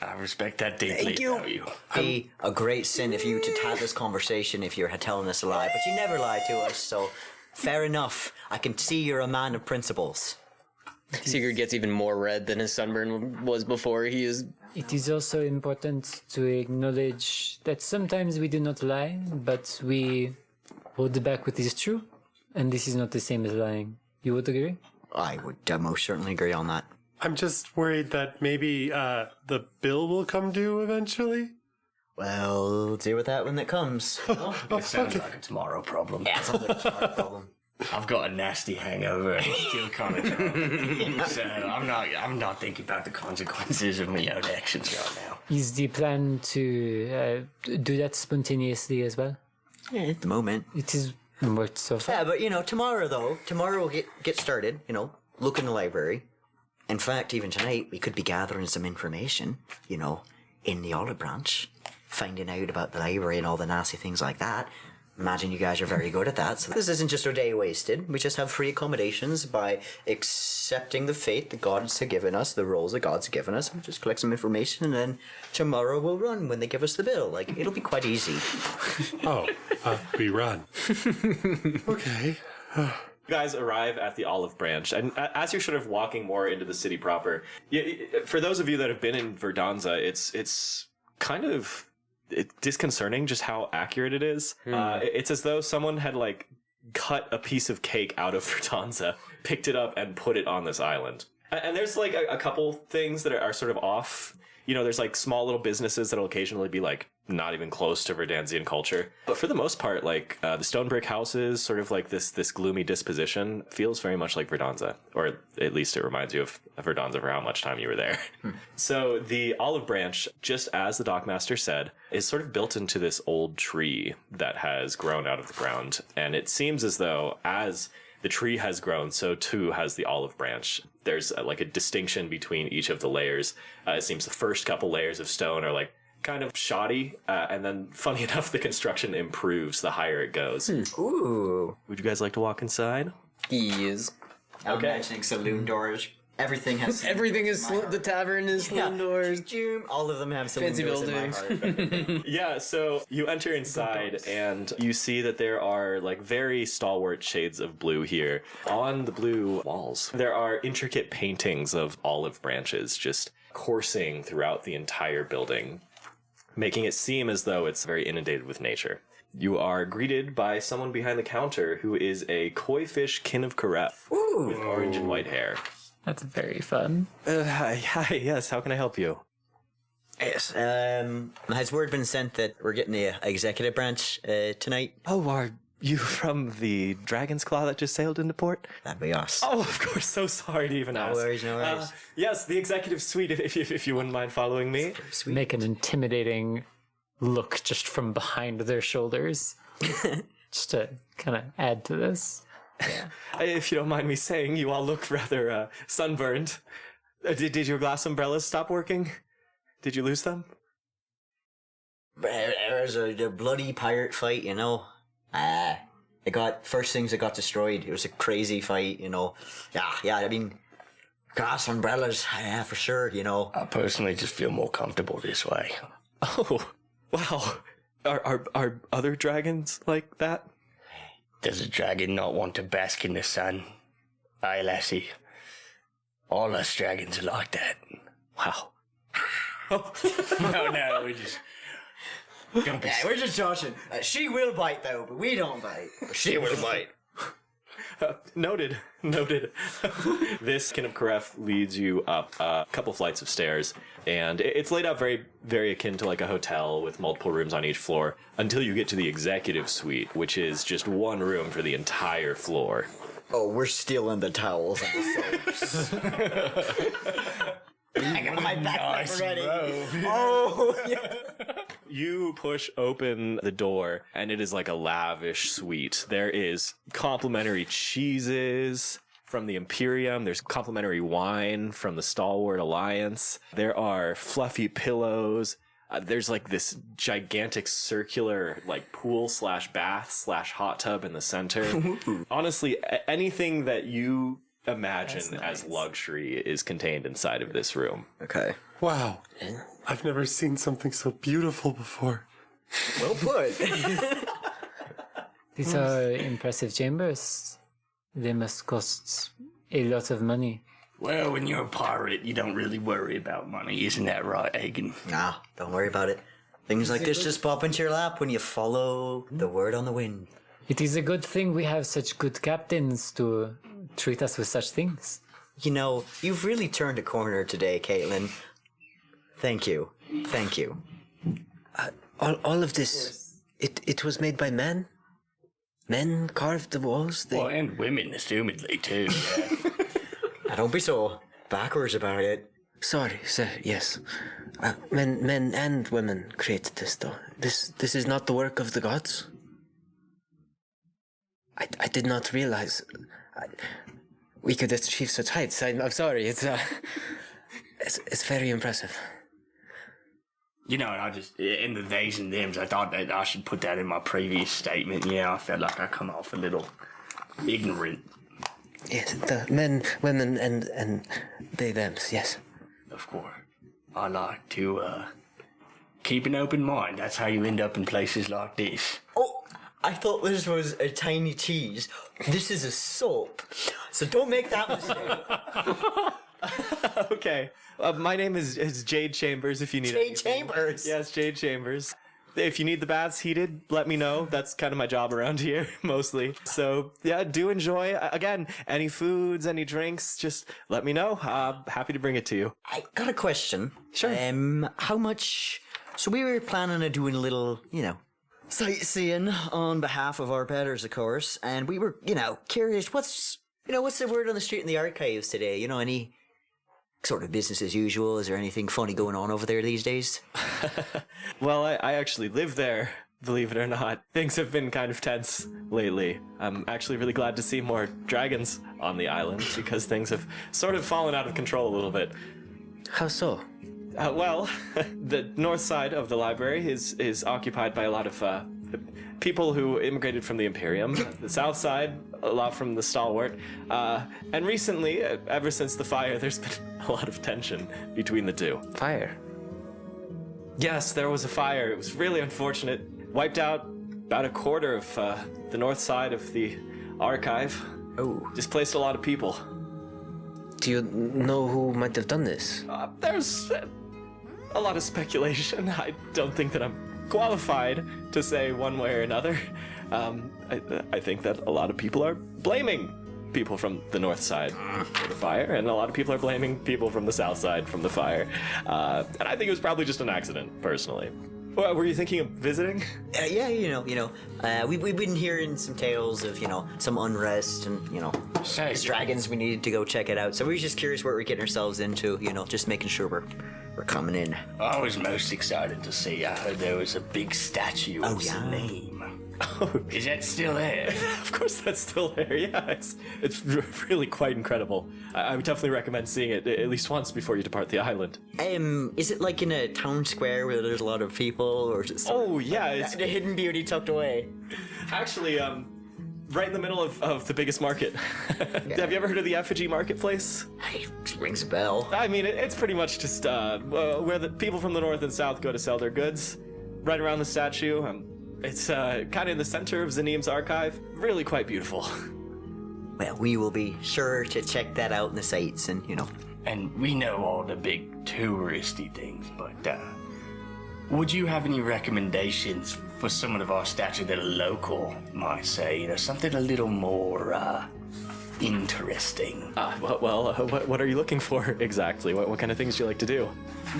C: I respect that deeply.
A: Thank you.
C: About you.
D: Be a great sin if you to have this conversation if you're telling us a lie, but you never lie to us, so fair enough. I can see you're a man of principles.
E: Sigurd gets even more red than his sunburn was before. He is.
G: It is also important to acknowledge that sometimes we do not lie, but we hold back what is true, and this is not the same as lying. You would agree?
D: I would most certainly agree on that.
F: I'm just worried that maybe the bill will come due eventually.
D: Well, deal with that when it comes.
C: It sounds like a tomorrow problem.
D: Yeah, it's a little hard problem.
C: I've got a nasty hangover and still kind of drunk. So I'm not thinking about the consequences of my own actions right now.
G: Is the plan to do that spontaneously as well?
D: Yeah, at the moment.
G: It is worked so far.
D: Yeah, but tomorrow we'll get started, look in the library. In fact, even tonight, we could be gathering some information, in the olive branch, finding out about the library and all the nasty things like that. Imagine you guys are very good at that. So this isn't just a day wasted. We just have free accommodations by accepting the fate the gods have given us, the roles the gods have given us. We just collect some information, and then tomorrow we'll run when they give us the bill. It'll be quite easy.
F: We run. Okay.
B: You guys arrive at the Olive Branch, and as you're sort of walking more into the city proper, for those of you that have been in Verdanza, it's kind of disconcerting just how accurate it is. It's as though someone had cut a piece of cake out of Verdanza, picked it up, and put it on this island. And there's a couple things that are sort of off. There's small little businesses that'll occasionally be not even close to Verdanzian culture. But for the most part, the stone brick houses, sort of this gloomy disposition, feels very much like Verdanza. Or at least it reminds you of Verdanza for how much time you were there. So the Olive Branch, just as the Dockmaster said, is sort of built into this old tree that has grown out of the ground. And it seems as though as the tree has grown, so too has the olive branch. There's a distinction between each of the layers. It seems the first couple layers of stone are kind of shoddy, and then funny enough, the construction improves the higher it goes.
D: Ooh.
B: Would you guys like to walk inside?
E: Yes.
D: I'm mentioning saloon doors. Everything has
E: Everything is the tavern is saloon doors.
D: All of them have saloon
E: Fancy
D: doors
E: buildings.
D: in my heart.
B: Yeah, so you enter inside and you see that there are very stalwart shades of blue here. On the blue walls, there are intricate paintings of olive branches just coursing throughout the entire building, making it seem as though it's very inundated with nature. You are greeted by someone behind the counter who is a koi fish kin of Karep with orange and white hair.
G: That's very fun.
B: Hi, yes, how can I help you?
D: Yes. Has word been sent that we're getting the executive branch tonight?
B: Oh, are you from the Dragon's Claw that just sailed into port?
D: That'd be us.
B: Oh, of course, so sorry to even ask.
D: No worries.
B: Yes, the executive suite, if you wouldn't mind following me.
G: Make an intimidating look just from behind their shoulders. Just to kind of add to this.
D: Yeah.
B: If you don't mind me saying, you all look rather sunburned. Did your glass umbrellas stop working? Did you lose them?
D: There was a bloody pirate fight, first things that got destroyed. It was a crazy fight, Yeah, I mean, glass umbrellas, yeah, for sure,
C: I personally just feel more comfortable this way.
B: Oh, wow. Are other dragons like that?
C: Does a dragon not want to bask in the sun? Aye, lassie. All us dragons are like that.
B: Wow.
C: No, we're just...
D: we're just joshing. She will bite, though, but we don't bite. She will bite.
B: Noted. This Kin of Kareth leads you up a couple flights of stairs, and it's laid out very, very akin to like a hotel with multiple rooms on each floor until you get to the executive suite, which is just one room for the entire floor.
D: Oh, we're stealing the towels and the soaps. I got my backpack ready. Oh, yeah.
B: You push open the door, and it is like a lavish suite. There is complimentary cheeses from the Imperium. There's complimentary wine from the Stalwart Alliance. There are fluffy pillows. There's like this gigantic circular like pool / bath / hot tub in the center. Honestly, anything that you imagine as luxury is contained inside of this room.
D: Okay.
F: Wow. I've never seen something so beautiful before.
D: Well put.
G: These are impressive chambers. They must cost a lot of money.
C: Well, when you're a pirate, you don't really worry about money. Isn't that right, Hagen?
D: Nah, don't worry about it. Things like this just pop into your lap when you follow the word on the wind.
G: It is a good thing we have such good captains to treat us with such things.
D: You know, you've really turned a corner today, Caitlin. Thank you. Thank you.
A: All of this, it was made by men? Men carved the walls?
C: Well, and women, assumedly, too. Yeah.
D: Now, don't be so backwards about it.
A: Sorry, sir, yes. Men and women created this, though. This is not the work of the gods? I did not realize we could achieve such heights. I'm sorry, it's very impressive.
C: You know, I just, in the theys and thems, I thought that I should put that in my previous statement. Yeah, I felt like I come off a little ignorant.
A: Yes, the men, women, and they, thems, yes.
C: Of course. I like to keep an open mind. That's how you end up in places like this.
D: Oh, I thought this was a tiny cheese. This is a soap. So don't make that mistake.
B: Okay. My name is Jade Chambers if you need
D: Jade Chambers?
B: Yes, Jade Chambers. If you need the baths heated, let me know. That's kind of my job around here, mostly. So, yeah, do enjoy. Again, any foods, any drinks, just let me know. Happy to bring it to you.
D: I got a question.
B: Sure.
D: How much... So we were planning on doing a little, sightseeing on behalf of our betters, of course. And we were, curious, what's the word on the street in the archives today? Any sort of business as usual? Is there anything funny going on over there these days?
B: Well, I actually live there, believe it or not. Things have been kind of tense lately. I'm actually really glad to see more dragons on the island because things have sort of fallen out of control a little bit.
A: How so?
B: Well, the north side of the library is occupied by a lot of people who immigrated from the Imperium. The south side, a lot from the Stalwart. And recently, ever since the fire, there's been a lot of tension between the two.
A: Fire.
B: Yes, there was a fire. It was really unfortunate. Wiped out about a quarter of the north side of the archive.
A: Oh.
B: Displaced a lot of people.
A: Do you know who might have done this?
B: There's a lot of speculation. I don't think that I'm qualified to say one way or another. I think that a lot of people are blaming people from the north side for the fire, and a lot of people are blaming people from the south side from the fire. And I think it was probably just an accident, personally. Well, were you thinking of visiting?
D: Yeah, we've been hearing some tales of, some unrest and, there's dragons. We needed to go check it out. So we were just curious what we're getting ourselves into, just making sure we're coming in.
C: I was most excited to see. I heard there was a big statue of Zanim.
B: Oh,
C: is that still there?
B: Of course that's still there, yeah. It's really quite incredible. I would definitely recommend seeing it at least once before you depart the island.
D: Is it like in a town square where there's a lot of people, or is it
B: Oh, yeah, it's
D: the hidden beauty tucked away?
B: actually right in the middle of the biggest market. Have you ever heard of the effigy marketplace?
D: It rings a bell.
B: I mean, it's pretty much just where the people from the north and south go to sell their goods. Right around the statue. It's kind of in the center of Zanim's archive. Really quite beautiful.
D: Well, we will be sure to check that out in the sights and,
C: And we know all the big touristy things, but would you have any recommendations for someone of our stature that are local might say? Something a little more interesting.
B: What are you looking for exactly? What kind of things do you like to do?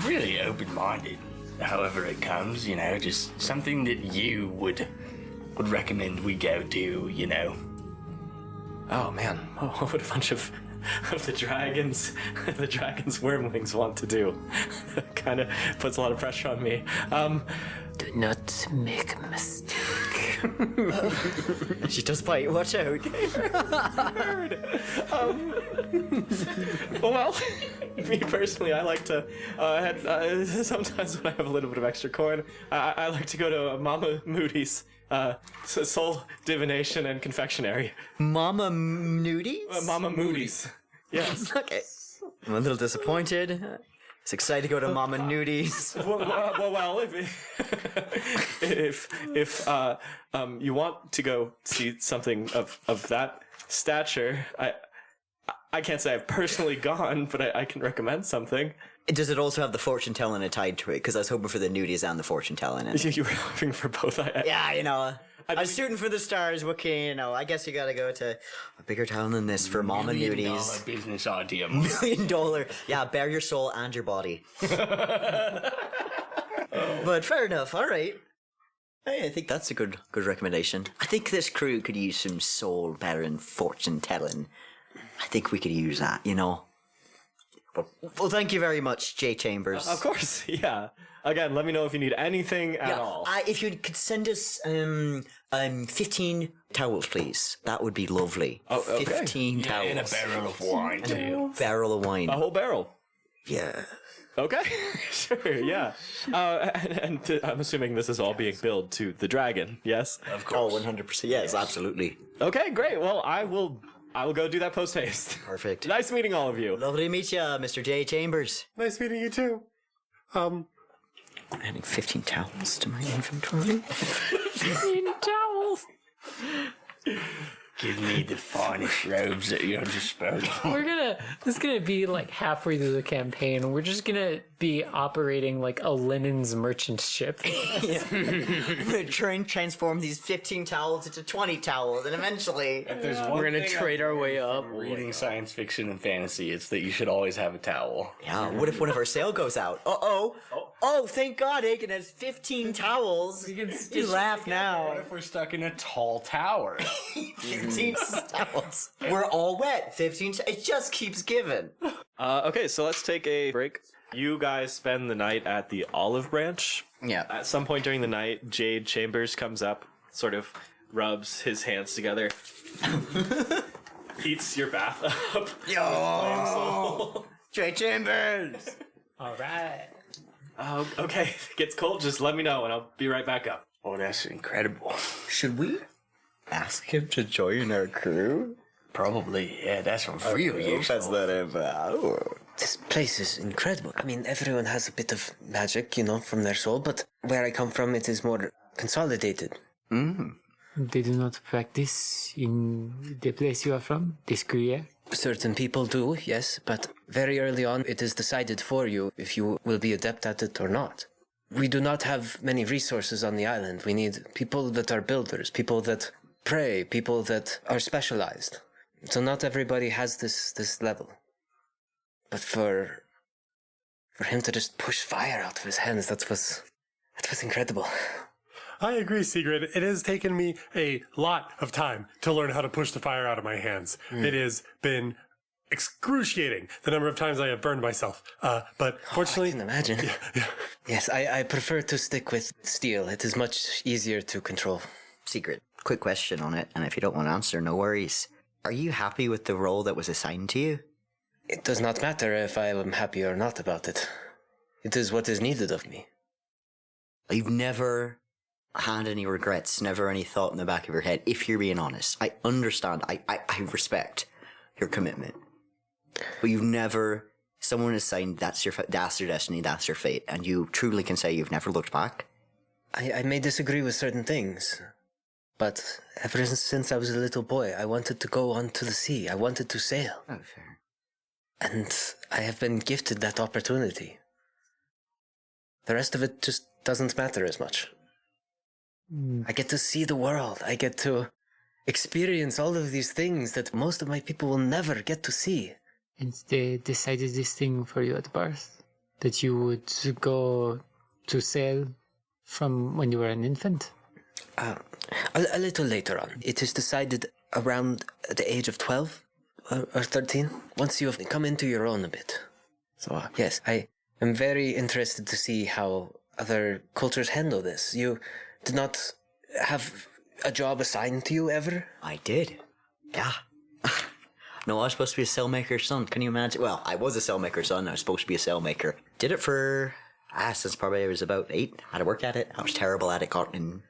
C: Really open-minded. However it comes, just something that you would recommend we go do,
B: Oh man, what a bunch of the dragons wormlings want to do. Kind of puts a lot of pressure on me.
G: Do not make a mistake.
D: She does bite. Watch out.
B: Well, me personally, I like to sometimes when I have a little bit of extra coin, I like to go to Mama Moody's soul divination and confectionery.
D: Mama Nudies?
B: Mama Moody's. Yes.
D: Okay. I'm a little disappointed. It's excited to go to Mama Nudies.
B: Well, if you want to go see something of that stature, I can't say I've personally gone, but I can recommend something.
D: Does it also have the fortune telling tied to it? Because I was hoping for the nudies and the fortune telling.
B: You were hoping for both.
D: Yeah, I was shooting for the stars. Okay, I guess you gotta go to a bigger town than this for Mama
C: $1 million
D: Nudies.
C: business idea.
D: $1 million. Yeah, bare your soul and your body. But fair enough. All right. Hey, I think that's a good recommendation. I think this crew could use some soul bearing fortune telling. I think we could use that, Well, thank you very much, Jay Chambers.
B: Of course, yeah. Again, let me know if you need anything at all.
D: If you could send us 15 towels, please. That would be lovely.
B: Oh, okay.
D: 15 towels.
C: And a barrel of wine, too.
D: Barrel of wine.
B: A whole barrel.
D: Yeah.
B: Okay, sure, yeah. And I'm assuming this is all being billed to the dragon, yes?
C: Of course.
D: Oh, 100%. Yes, absolutely.
B: Okay, great. Well, I will go do that post haste.
D: Perfect.
B: Nice meeting all of you.
D: Lovely to meet you, Mr. J. Chambers.
F: Nice meeting you too.
D: Adding 15 towels to my inventory.
G: 15 towels.
C: Give me the finest robes at your disposal.
G: This is gonna be like halfway through the campaign. We're just gonna be operating like a linens merchant ship.
D: I'm going to try and transform these 15 towels into 20 towels, and eventually...
E: We're gonna trade our way up.
C: Reading science fiction and fantasy, it's that you should always have a towel.
D: Yeah, what if one of our sail goes out? Uh-oh. Oh, thank God Aiken has 15 towels. You laugh now.
C: What if we're stuck in a tall tower?
D: 15 towels. We're all wet. 15 it just keeps giving.
B: Okay, so let's take a break. You guys spend the night at the Olive Branch.
D: Yeah.
B: At some point during the night, Jade Chambers comes up, sort of rubs his hands together, heats your bath up.
D: Yo! Jay Chambers!
G: All right.
B: Oh, okay. If it gets cold, just let me know and I'll be right back up.
C: Oh, that's incredible.
D: Should we ask him to join our crew?
C: Probably, yeah, that's really useful.
A: This place is incredible. I mean, everyone has a bit of magic, from their soul, but where I come from, it is more consolidated.
G: They do not practice in the place you are from, this career.
A: Certain people do, yes, but very early on, it is decided for you if you will be adept at it or not. We do not have many resources on the island. We need people that are builders, people that pray, people that are specialized. So not everybody has this level. But for him to just push fire out of his hands, that was incredible.
F: I agree, Sigrid. It has taken me a lot of time to learn how to push the fire out of my hands. It has been excruciating the number of times I have burned myself. But fortunately...
A: I can imagine.
F: Yeah.
A: Yes, I prefer to stick with steel. It is much easier to control.
D: Secret. Quick question on it, and if you don't want to answer, no worries. Are you happy with the role that was assigned to you?
A: It does not matter if I am happy or not about it. It is what is needed of me.
D: You've never had any regrets, never any thought in the back of your head, if you're being honest. I understand, I respect your commitment. But you've never, someone has signed, that's your destiny, that's your fate, and you truly can say you've never looked back?
A: I may disagree with certain things, but ever since I was a little boy, I wanted to go onto the sea. I wanted to sail.
D: Oh, fair.
A: And I have been gifted that opportunity. The rest of it just doesn't matter as much. I get to see the world. I get to experience all of these things that most of my people will never get to see.
G: And they decided this thing for you at birth, that you would go to sail from when you were an infant?
A: A little later on. It is decided around the age of 12 or 13, once you have come into your own a bit. So, yes, I am very interested to see how other cultures handle this. You did not have a job assigned to you ever?
D: I did. Yeah. No, I was supposed to be a sailmaker's son. Can you imagine? Well, I was a sailmaker's son. I was supposed to be a sailmaker. Did it for, since probably I was about 8. Had to work at it. I was terrible at it. Got in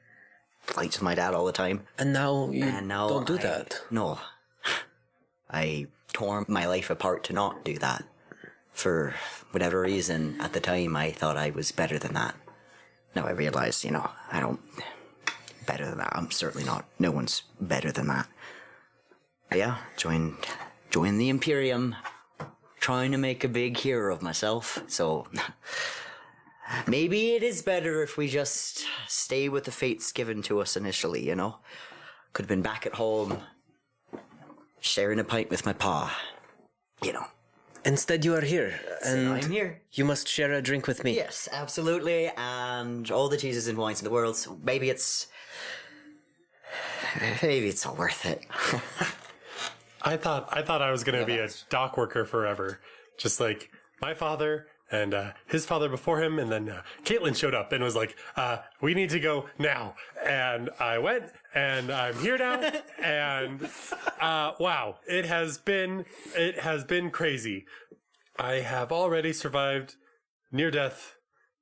D: fights with my dad all the time.
A: And now you don't do that.
D: No. I tore my life apart to not do that. For whatever reason, at the time, I thought I was better than that. Now I realize, I don't... better than that. I'm certainly not. No one's better than that. But yeah, joined the Imperium, trying to make a big hero of myself. So maybe it is better if we just stay with the fates given to us initially, Could have been back at home, sharing a pint with my pa,
A: Instead, you are here, and
D: I'm here.
A: You must share a drink with me.
D: Yes, absolutely, and all the cheeses and wines in the world. So maybe it's all worth it.
F: I thought I was gonna be a dock worker forever, just like my father and his father before him, and then Caitlin showed up and was like, "We need to go now," and I went, and I'm here now, and wow, it has been crazy. I have already survived near death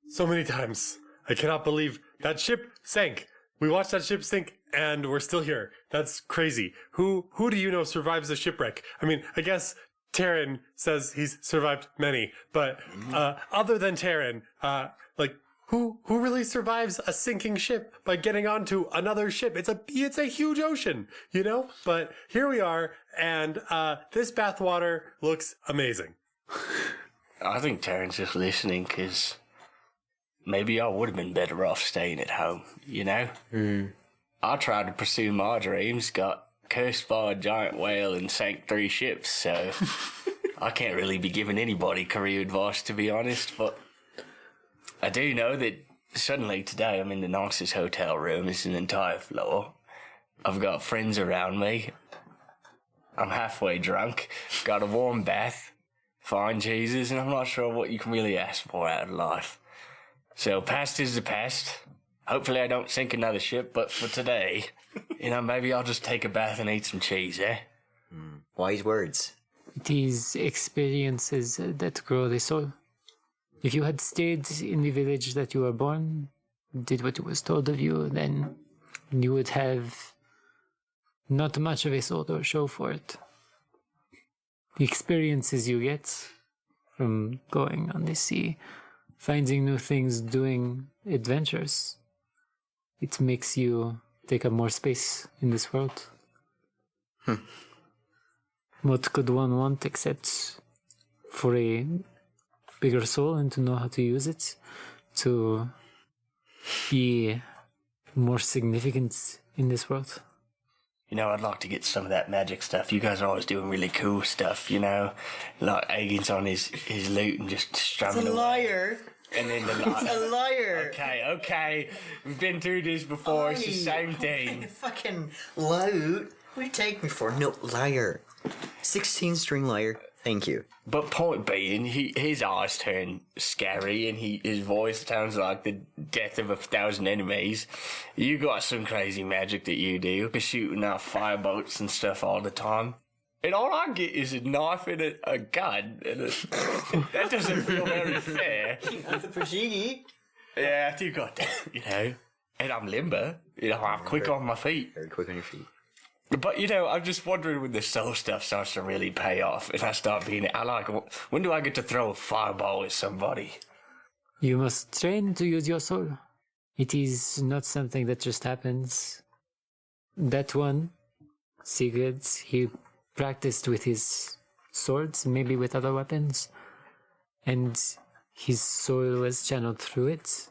F: so many times. I cannot believe that ship sank. We watched that ship sink, and we're still here. That's crazy. Who do you know survives a shipwreck? I mean, I guess Taryn says he's survived many, but other than Taryn, who really survives a sinking ship by getting onto another ship? It's a huge ocean, But here we are, and this bathwater looks amazing.
C: I think Taryn's just listening because maybe I would have been better off staying at home, I tried to pursue my dreams, got cursed by a giant whale and sank 3 ships, so I can't really be giving anybody career advice, to be honest, but I do know that suddenly today I'm in the nicest hotel room. It's an entire floor. I've got friends around me. I'm halfway drunk, got a warm bath, fine cheeses, and I'm not sure what you can really ask for out of life. So past is the past. Hopefully I don't sink another ship, but for today, maybe I'll just take a bath and eat some cheese, eh?
D: Wise words.
G: It is experiences that grow the soul. If you had stayed in the village that you were born, did what was told of you, then you would have not much of a soul to show for it. The experiences you get from going on the sea, finding new things, doing adventures, it makes you take up more space in this world. What could one want except for a bigger soul and to know how to use it to be more significant in this world?
C: I'd like to get some of that magic stuff. You guys are always doing really cool stuff, Like Egan's on his lute and just strumming away.
D: Liar.
C: And then the
D: It's a liar.
C: Okay. We've been through this before. It's the same thing.
D: Fucking loud. What do you take me for? No, liar. 16-string liar. Thank you.
C: But point being, his eyes turn scary and his voice sounds like the death of 1,000 enemies. You got some crazy magic that you do. You're shooting out fireboats and stuff all the time. And all I get is a knife and a gun. And that doesn't feel very fair.
D: That's a Pashigi.
C: Yeah, you got that, And I'm limber. I'm quick on my feet.
D: Very quick on your feet.
C: But, I'm just wondering when the soul stuff starts to really pay off and I start being... when do I get to throw a fireball at somebody?
G: You must train to use your soul. It is not something that just happens. That one, Sigurd, he practiced with his swords, maybe with other weapons, and his soul was channeled through it.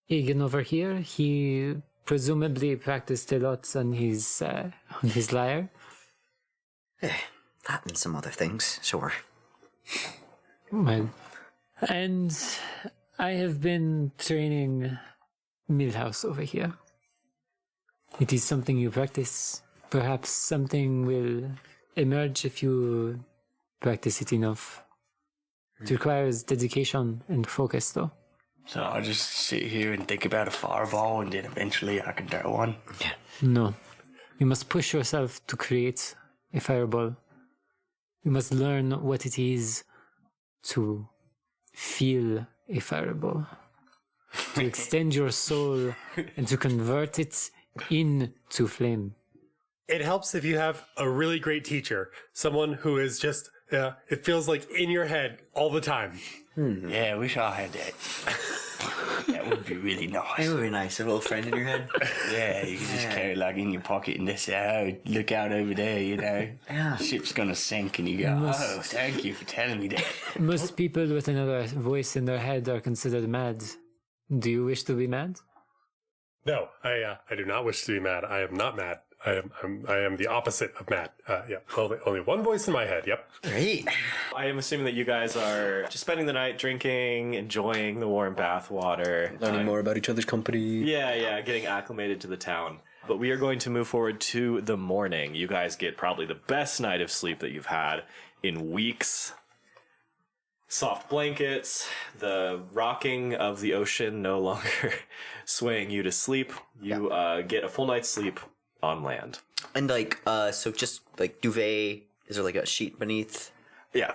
G: Egan over here, he presumably practiced a lot on his lyre.
D: That and some other things, sure.
G: Well, and I have been training Millhouse over here. It is something you practice. Perhaps something will emerge if you practice it enough. It requires dedication and focus, though.
C: So I'll just sit here and think about a fireball, and then eventually I can throw one.
G: No. You must push yourself to create a fireball. You must learn what it is to feel a fireball. To extend your soul and to convert it into flame.
F: It helps if you have a really great teacher, someone who is just, it feels like in your head all the time.
C: Yeah, I wish I had that. That would be really nice.
D: It would be nice, a little friend in your head.
C: Yeah, you can just carry it like in your pocket and just say, oh, look out over there, you know.
D: Yeah.
C: Ship's gonna sink, and you go, oh, thank you for telling me that.
G: Most people with another voice in their head are considered mad. Do you wish to be mad?
F: No, I do not wish to be mad. I am not mad. I am the opposite of mad. Yeah, only one voice in my head. Yep.
D: Great.
B: I am assuming that you guys are just spending the night drinking, enjoying the warm bath water.
E: Learning more about each other's company.
B: Yeah, getting acclimated to the town. But we are going to move forward to the morning. You guys get probably the best night of sleep that you've had in weeks. Soft blankets, the rocking of the ocean no longer swaying you to sleep. You get a full night's sleep on land.
D: And like, so just like duvet, is there like a sheet beneath?
B: Yeah.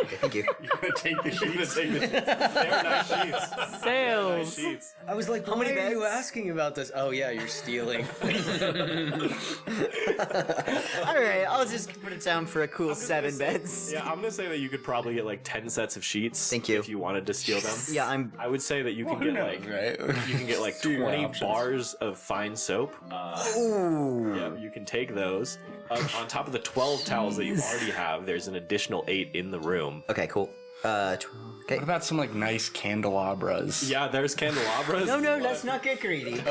D: Okay, thank you.
C: You're gonna take the sheets.
B: They're nice sheets.
G: Sales!
B: Sheets.
E: I was like, why are you asking about this? Oh yeah, you're stealing.
D: Alright, I'll just put it down for a cool 7 beds.
B: Yeah, I'm gonna say that you could probably get like 10 sets of sheets.
D: Thank you.
B: If you wanted to steal them.
D: Yeah,
B: I would say that you can get like you can get like 20 bars of fine soap.
D: Ooh.
B: Yeah, you can take those. On top of the 12 towels that you already have, there's an additional 8 in the room.
D: Okay, cool. Okay.
C: What about some like nice candelabras?
B: Yeah, there's candelabras.
D: No, let's not get greedy.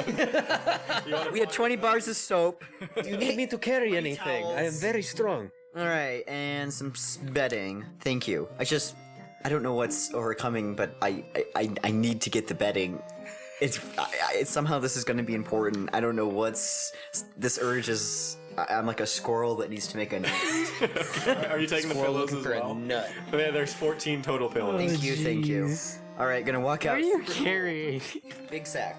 D: We had 20 bars of soap.
E: Do you need me to carry anything? I am very strong.
D: Alright, and some bedding. Thank you. I don't know what's overcoming, but I need to get the bedding. It's somehow this is going to be important. I don't know this urge is. I'm like a squirrel that needs to make a nest.
B: Are you taking the pillows as
E: for
B: well?
E: a nut.
B: But yeah, there's 14 total pillows.
D: Thank you. Alright, gonna walk out.
G: What are you carrying?
D: Big sack.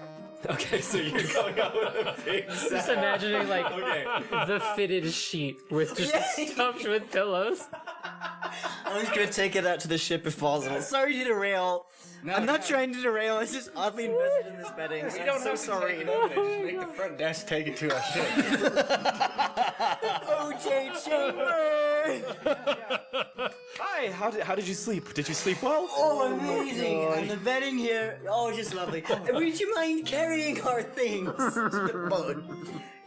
B: Okay, so you're going out with a big
G: Just
B: sack.
G: imagining like
B: Okay.
G: the fitted sheet with just stuffed with pillows.
D: I'm just gonna take it out to the ship if possible. Sorry to derail. I'm not trying to derail. I'm just oddly invested in this bedding. I'm so sorry.
C: Just make the front desk take it to our ship.
D: OJ Chamber!
B: Hi, how did you sleep? Did you sleep well?
D: Oh, amazing! And the bedding here, oh, just lovely. Would you mind carrying our things to the boat?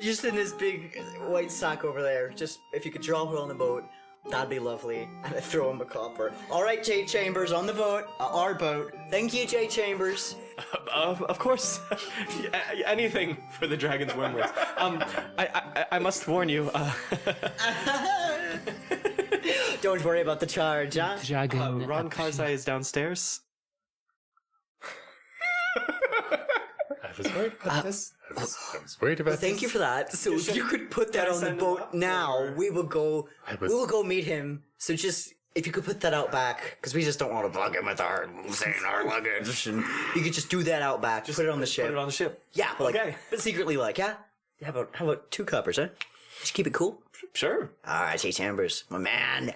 D: Just in this big white sack over there. Just if you could drop it on the boat, that'd be lovely. And I throw him a copper. All right, Jay Chambers, on the boat, our boat. Thank you, Jay Chambers.
B: Of course. Anything for the dragon's wormwood. I must warn you.
D: Don't worry about the charge, huh?
G: Dragon.
B: Ron Karzai is downstairs.
F: I was worried about this. I was worried about
D: Thank you for that. So if you could put that on the
B: send him
D: boat
B: up,
D: now,
B: or-
D: we will go.
F: was-
D: We will go meet him. So just if you could put that out back, because we just don't want to bug him with our saying our luggage. And you could just do that out back. Just put it on the ship.
B: Put it on the ship.
D: Yeah, but like,
B: Okay.
D: but secretly, like, yeah. How about 2 coppers, huh? Just keep it cool.
B: Sure.
D: All right, Jay Chambers, my man.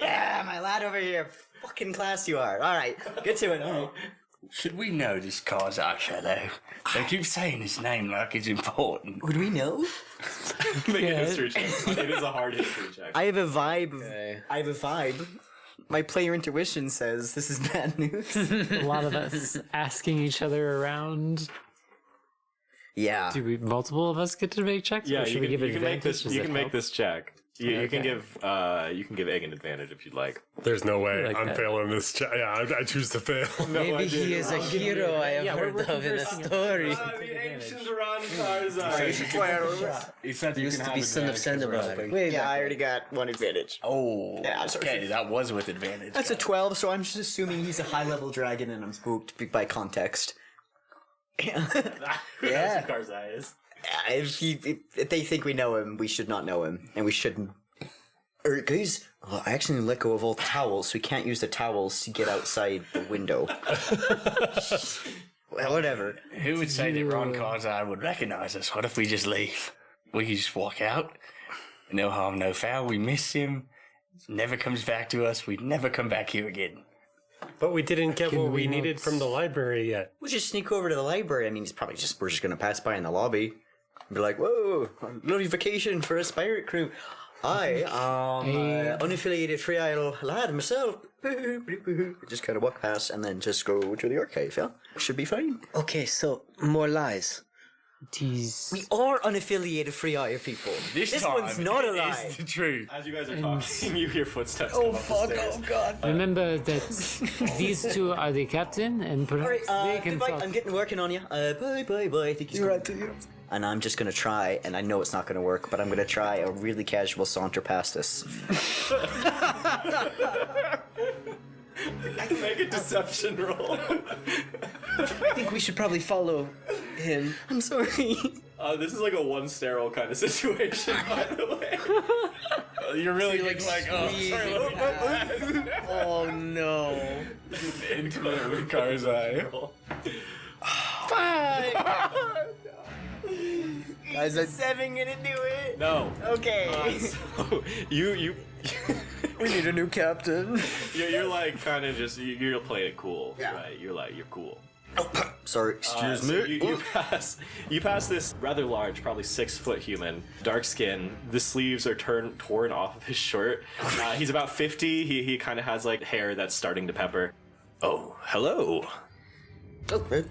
D: Yeah, my lad over here. Fucking class you are. All right, get to it. All right.
C: Should we know this Karzai fellow? They keep saying his name like it's important.
D: Would we know?
B: Make a history check. It is a hard history check.
D: I have a vibe. I have a vibe. My player intuition says this is bad news.
G: A lot of us asking each other around.
D: Yeah.
G: Do we multiple of us get to make checks?
B: Yeah,
G: or should
B: you
G: we
B: can,
G: give
B: you can make
G: advantage?
B: this.
G: Does
B: You
G: it
B: can make
G: help?
B: this check. You can give Egg an advantage if you'd like.
F: There's no way
G: like
F: I'm
G: that.
F: failing this. Yeah, I choose to fail.
A: Maybe he is a hero I have heard of in a story.
C: He said you
A: Used
C: can
A: to
C: have
A: be son of
C: advantage 'cause we're
A: Sandoval.
C: helping.
A: Wait,
D: Yeah, I already got one advantage.
C: Oh,
D: Yeah, so
C: okay, that was with advantage.
D: That's a 12, so I'm just assuming he's a high level dragon and I'm spooked by context. Yeah.
B: That's what Karzai is.
D: If they think we know him, we should not know him, and we shouldn't. Guys, I actually let go of all the towels, so we can't use the towels to get outside the window. Well, whatever.
C: Who would say that Ron Karzai would recognize us? What if we just leave? We could just walk out. No harm, no foul. We miss him. Never comes back to us. We'd never come back here again.
F: But we didn't get what we
G: we
F: needed
G: not-
F: from the library yet.
D: We'll just sneak over to the library. I mean, we're just gonna pass by in the lobby. Be like, whoa, lovely vacation for us pirate crew. I am unaffiliated free idle lad myself. Just kind of walk past and then just go to the archive, yeah? Should be fine.
A: Okay, so more lies.
G: Jeez.
D: We are unaffiliated free hire people. This one's not a lie.
C: It's the truth.
B: As you guys are talking, you hear footsteps.
D: Oh,
B: come up the
D: fuck,
B: stairs.
D: oh, God.
G: Remember that these two are the captain, and
D: All
G: perhaps
D: right,
G: they can
D: goodbye.
G: talk.
D: I'm getting working on you. Bye, bye, bye. Thank you. You're right to you. And I'm just gonna try, and I know it's not gonna work, but I'm gonna try a really casual saunter past this.
B: Make a deception roll.
A: I think we should probably follow him.
D: I'm sorry.
B: This is like a one sterile kind of situation, by the way. You're really like
A: Oh no.
B: intimate with Karzai.
D: Guys, is 7 gonna do it?
B: No.
D: Okay.
B: So you
A: We need a new captain.
B: you're like kind of just you're playing it cool, right? You're cool.
D: Sorry, excuse
B: So
D: me.
B: you pass this rather large, probably 6-foot human, dark skin. The sleeves are torn off of his shirt. He's about 50. He kind of has like hair that's starting to pepper. Oh, hello.
D: Okay.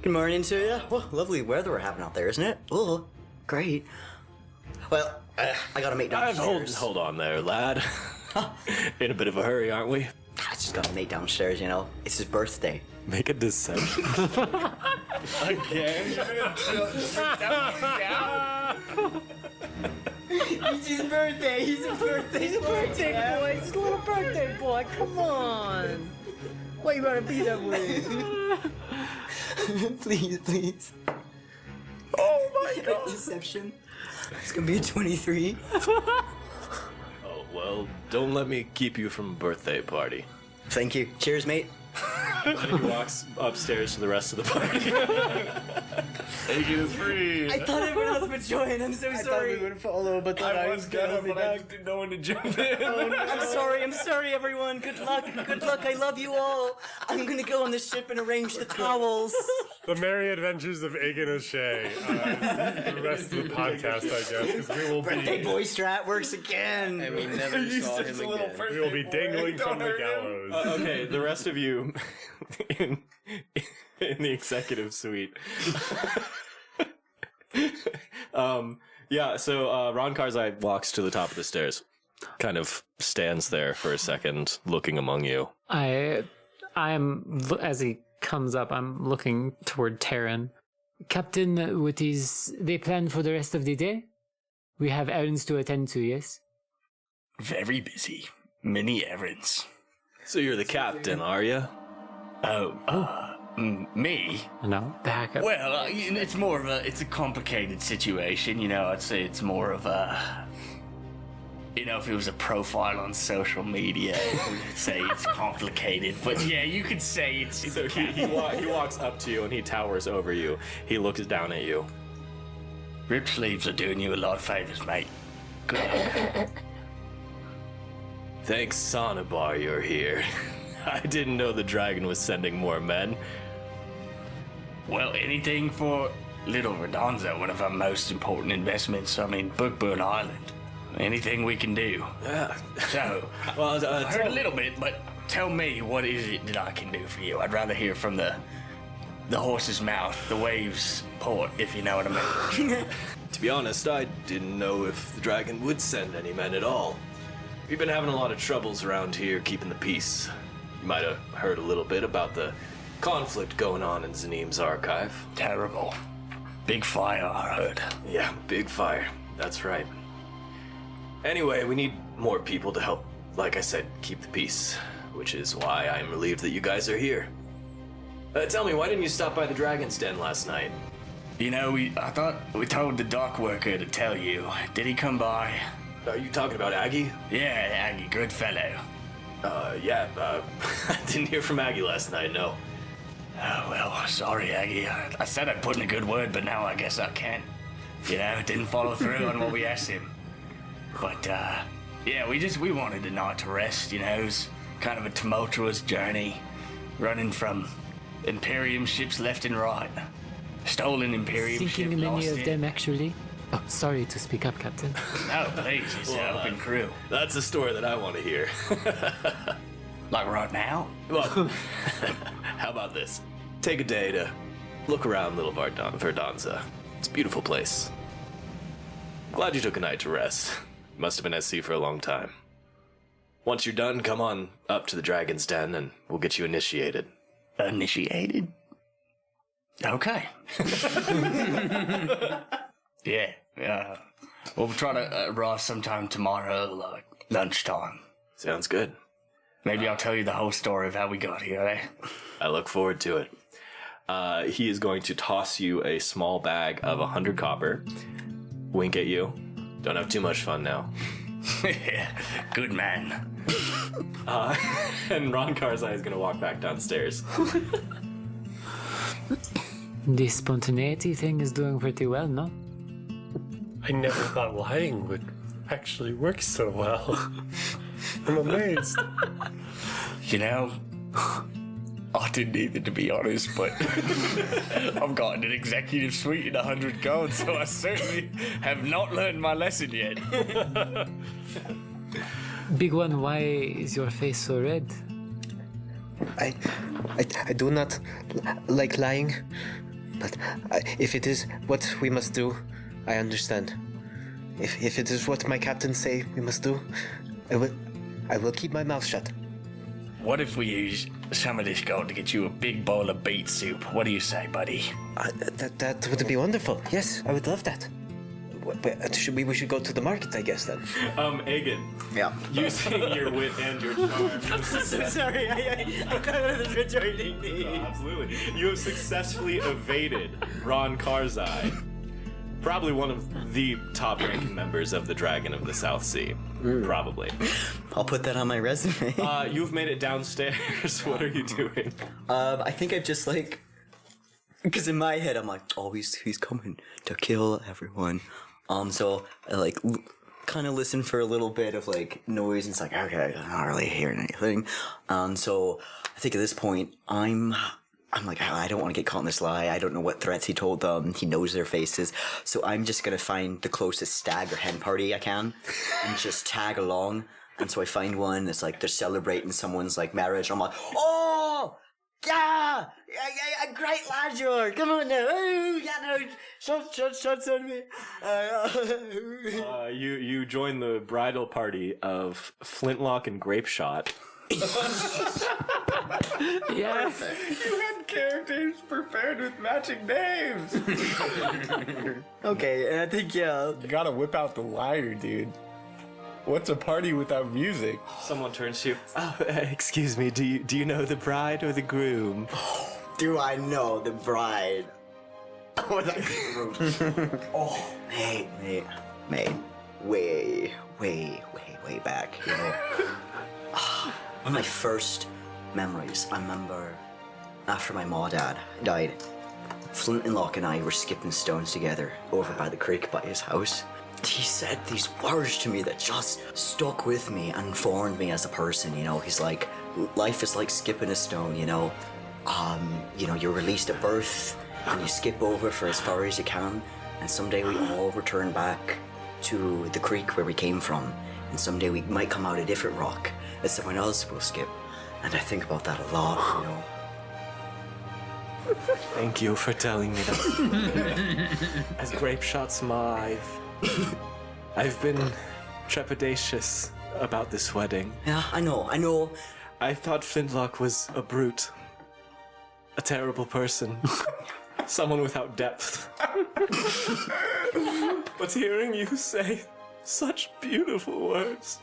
D: Good morning to you. Well, lovely weather we're having out there, isn't it? Oh, great. Well, I gotta make downstairs.
B: Hold on there, lad. In a bit of a hurry, aren't we?
D: I just gotta make downstairs, you know. It's his birthday.
B: Make a deception. Again?
D: It's his birthday. He's a birthday boy.
A: He's a little birthday boy. Come on. Why you gotta be that way?
D: Please. Oh my god. Deception. It's gonna be a 23.
B: Oh, well, don't let me keep you from a birthday party.
D: Thank you. Cheers, mate.
B: And he walks upstairs to the rest of the party. Taking is free.
D: I thought everyone else would join. I'm so sorry.
A: would follow, but then
B: I was gonna, but I just didn't know when to jump in.
D: I'm sorry, everyone. Good luck. I love you all. I'm gonna go on the ship and arrange the towels.
F: The Merry Adventures of Egg and O'Shea. The rest of the podcast, I guess, because we will
D: Birthday
F: be
D: boy strat works again.
A: And we never saw him again.
F: we will be dangling from the gallows.
B: Okay, the rest of you in the executive suite. So Ron Karzai walks to the top of the stairs, kind of stands there for a second, looking among you.
G: I am, as he comes up, I'm looking toward Terran. Captain, what is the plan for the rest of the day? We have errands to attend to, yes?
C: Very busy. Many errands.
B: So you're the captain, are you?
C: Me?
G: No, back up.
C: Well, it's more of it's a complicated situation, you know. I'd say it's more of a, you know, if it was a profile on social media, we would say it's complicated. But yeah, you could say it's.
B: So he walks up to you and he towers over you. He looks down at you.
C: Rip sleeves are doing you a lot of favors, mate. Good luck.
B: Thanks, Sonabar, you're here. I didn't know the dragon was sending more men.
C: Well, anything for Little Redonza, one of our most important investments. I mean, Bookburn Island. Anything we can do.
B: Yeah.
C: So,
B: Well,
C: I heard a little bit, but tell me, what is it that I can do for you? I'd rather hear from the horse's mouth, the waves port, if you know what I mean.
D: To
H: To be honest, I didn't know if the dragon would send any men at all. We've been having a lot of troubles around here keeping the peace. You might have heard a little bit about the conflict going on in Zanim's archive.
C: Terrible. Big fire, I heard.
H: Yeah, big fire. That's right. Anyway, we need more people to help, like I said, keep the peace, which is why I'm relieved that you guys are here. Tell me, why didn't you stop by the Dragon's Den last night?
C: You know, I thought we told the dock worker to tell you. Did he come by?
H: Are you talking about Aggie?
C: Yeah, Aggie, good fellow.
H: Yeah, I didn't hear from Aggie last night, no.
C: Oh, well, sorry, Aggie. I said I'd put in a good word, but now I guess I can't. You know, didn't follow through on what we asked him. But, yeah, we wanted the night to rest, you know. It was kind of a tumultuous journey, running from Imperium ships left and right. Stolen Imperium ship,
G: Sinking many
C: lost
G: of
C: it.
G: them, actually. Oh, sorry to speak up, Captain.
C: No, please, it's an open crew.
H: That's a story that I want to hear.
C: Like right now?
H: Well, how about this? Take a day to look around Little Verdanza. It's a beautiful place. Glad you took a night to rest. Must have been at sea for a long time. Once you're done, come on up to the Dragon's Den and we'll get you initiated.
C: Initiated? Okay. Yeah. We'll try to arrive sometime tomorrow, like lunchtime.
H: Sounds good.
C: Maybe I'll tell you the whole story of how we got here, eh?
H: I look forward to it. He is going to toss you a small bag of 100 copper. Wink at you. Don't have too much fun now.
C: Good man.
B: And Ron Karzai is going to walk back downstairs.
G: The spontaneity thing is doing pretty well, no?
F: I never thought lying would actually work so well. I'm amazed.
C: You know, I didn't either, to be honest, but I've gotten an executive suite in 100 gold, so I certainly have not learned my lesson yet.
G: Big one, why is your face so red?
A: I do not like lying, but if it is what we must do, I understand. If it is what my captains say we must do, I will keep my mouth shut.
C: What if we use some of this gold to get you a big bowl of beet soup? What do you say, buddy?
A: That would be wonderful. Yes, I would love that. We should go to the market, I guess, then.
B: Aegon.
D: Yeah.
B: Using your wit and your charm.
D: Sorry, I'm kind of rejoining me.
B: Absolutely. You have successfully evaded Ron Karzai. Probably one of the top-ranking members of the Dragon of the South Sea. Probably.
D: I'll put that on my resume.
B: You've made it downstairs. What are you doing?
D: I think I've just like, because in my head I'm like, oh, he's coming to kill everyone. So I like kind of listen for a little bit of like noise, and it's like, okay, I'm not really hearing anything. So I think at this point I'm like, I don't want to get caught in this lie. I don't know what threats he told them. He knows their faces. So I'm just going to find the closest stag or hen party I can and just tag along. And so I find one that's like, they're celebrating someone's like marriage. I'm like, oh, yeah, great lad you are. Come on now. Oh, yeah, no, shots on me.
B: You join the bridal party of Flintlock and Grapeshot.
G: Yes.
C: You had characters prepared with matching names.
D: Okay, and I think, yeah.
I: You gotta whip out the lyre, dude. What's a party without music?
B: Someone turns to you. Oh, excuse me. Do you know the bride or the groom?
D: Do I know the bride? Oh, that groom. Oh, mate. Way back, you know. One of my first memories, I remember after my dad died, Flint and Locke and I were skipping stones together over by the creek by his house. He said these words to me that just stuck with me and formed me as a person, you know. He's like, life is like skipping a stone, you know. You're released at birth and you skip over for as far as you can, and someday we all return back to the creek where we came from, and someday we might come out a different rock that someone else will skip. And I think about that a lot, you know.
B: Thank you for telling me that. As grape shots ma, I've been trepidatious about this wedding.
D: Yeah, I know.
B: I thought Flintlock was a brute. A terrible person. Someone without depth. But hearing you say such beautiful words,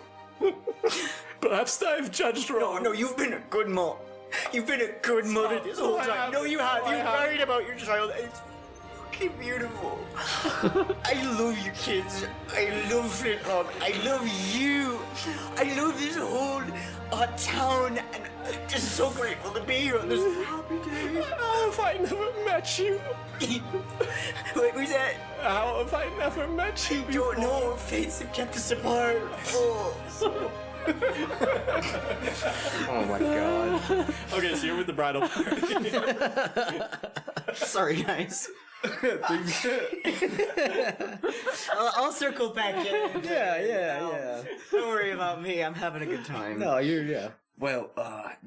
B: perhaps I've judged wrong.
D: No, you've been a good mom. You've been a good mother this whole time. No, you have. You're worried about your child. It's fucking beautiful. I love you kids. I love Flintlock. I love you. I love this whole town. And I'm just so grateful to be here on this happy day.
B: How have I never met you?
D: What was that?
B: How have I never met you
D: I
B: before?
D: don't know. Fates have kept us apart. Oh.
E: Oh my god.
B: Okay, so you're with the bridal party.
D: Sorry, guys. I'll circle back in.
E: Yeah.
D: Don't worry about me. I'm having a good time.
E: No, yeah.
C: Well,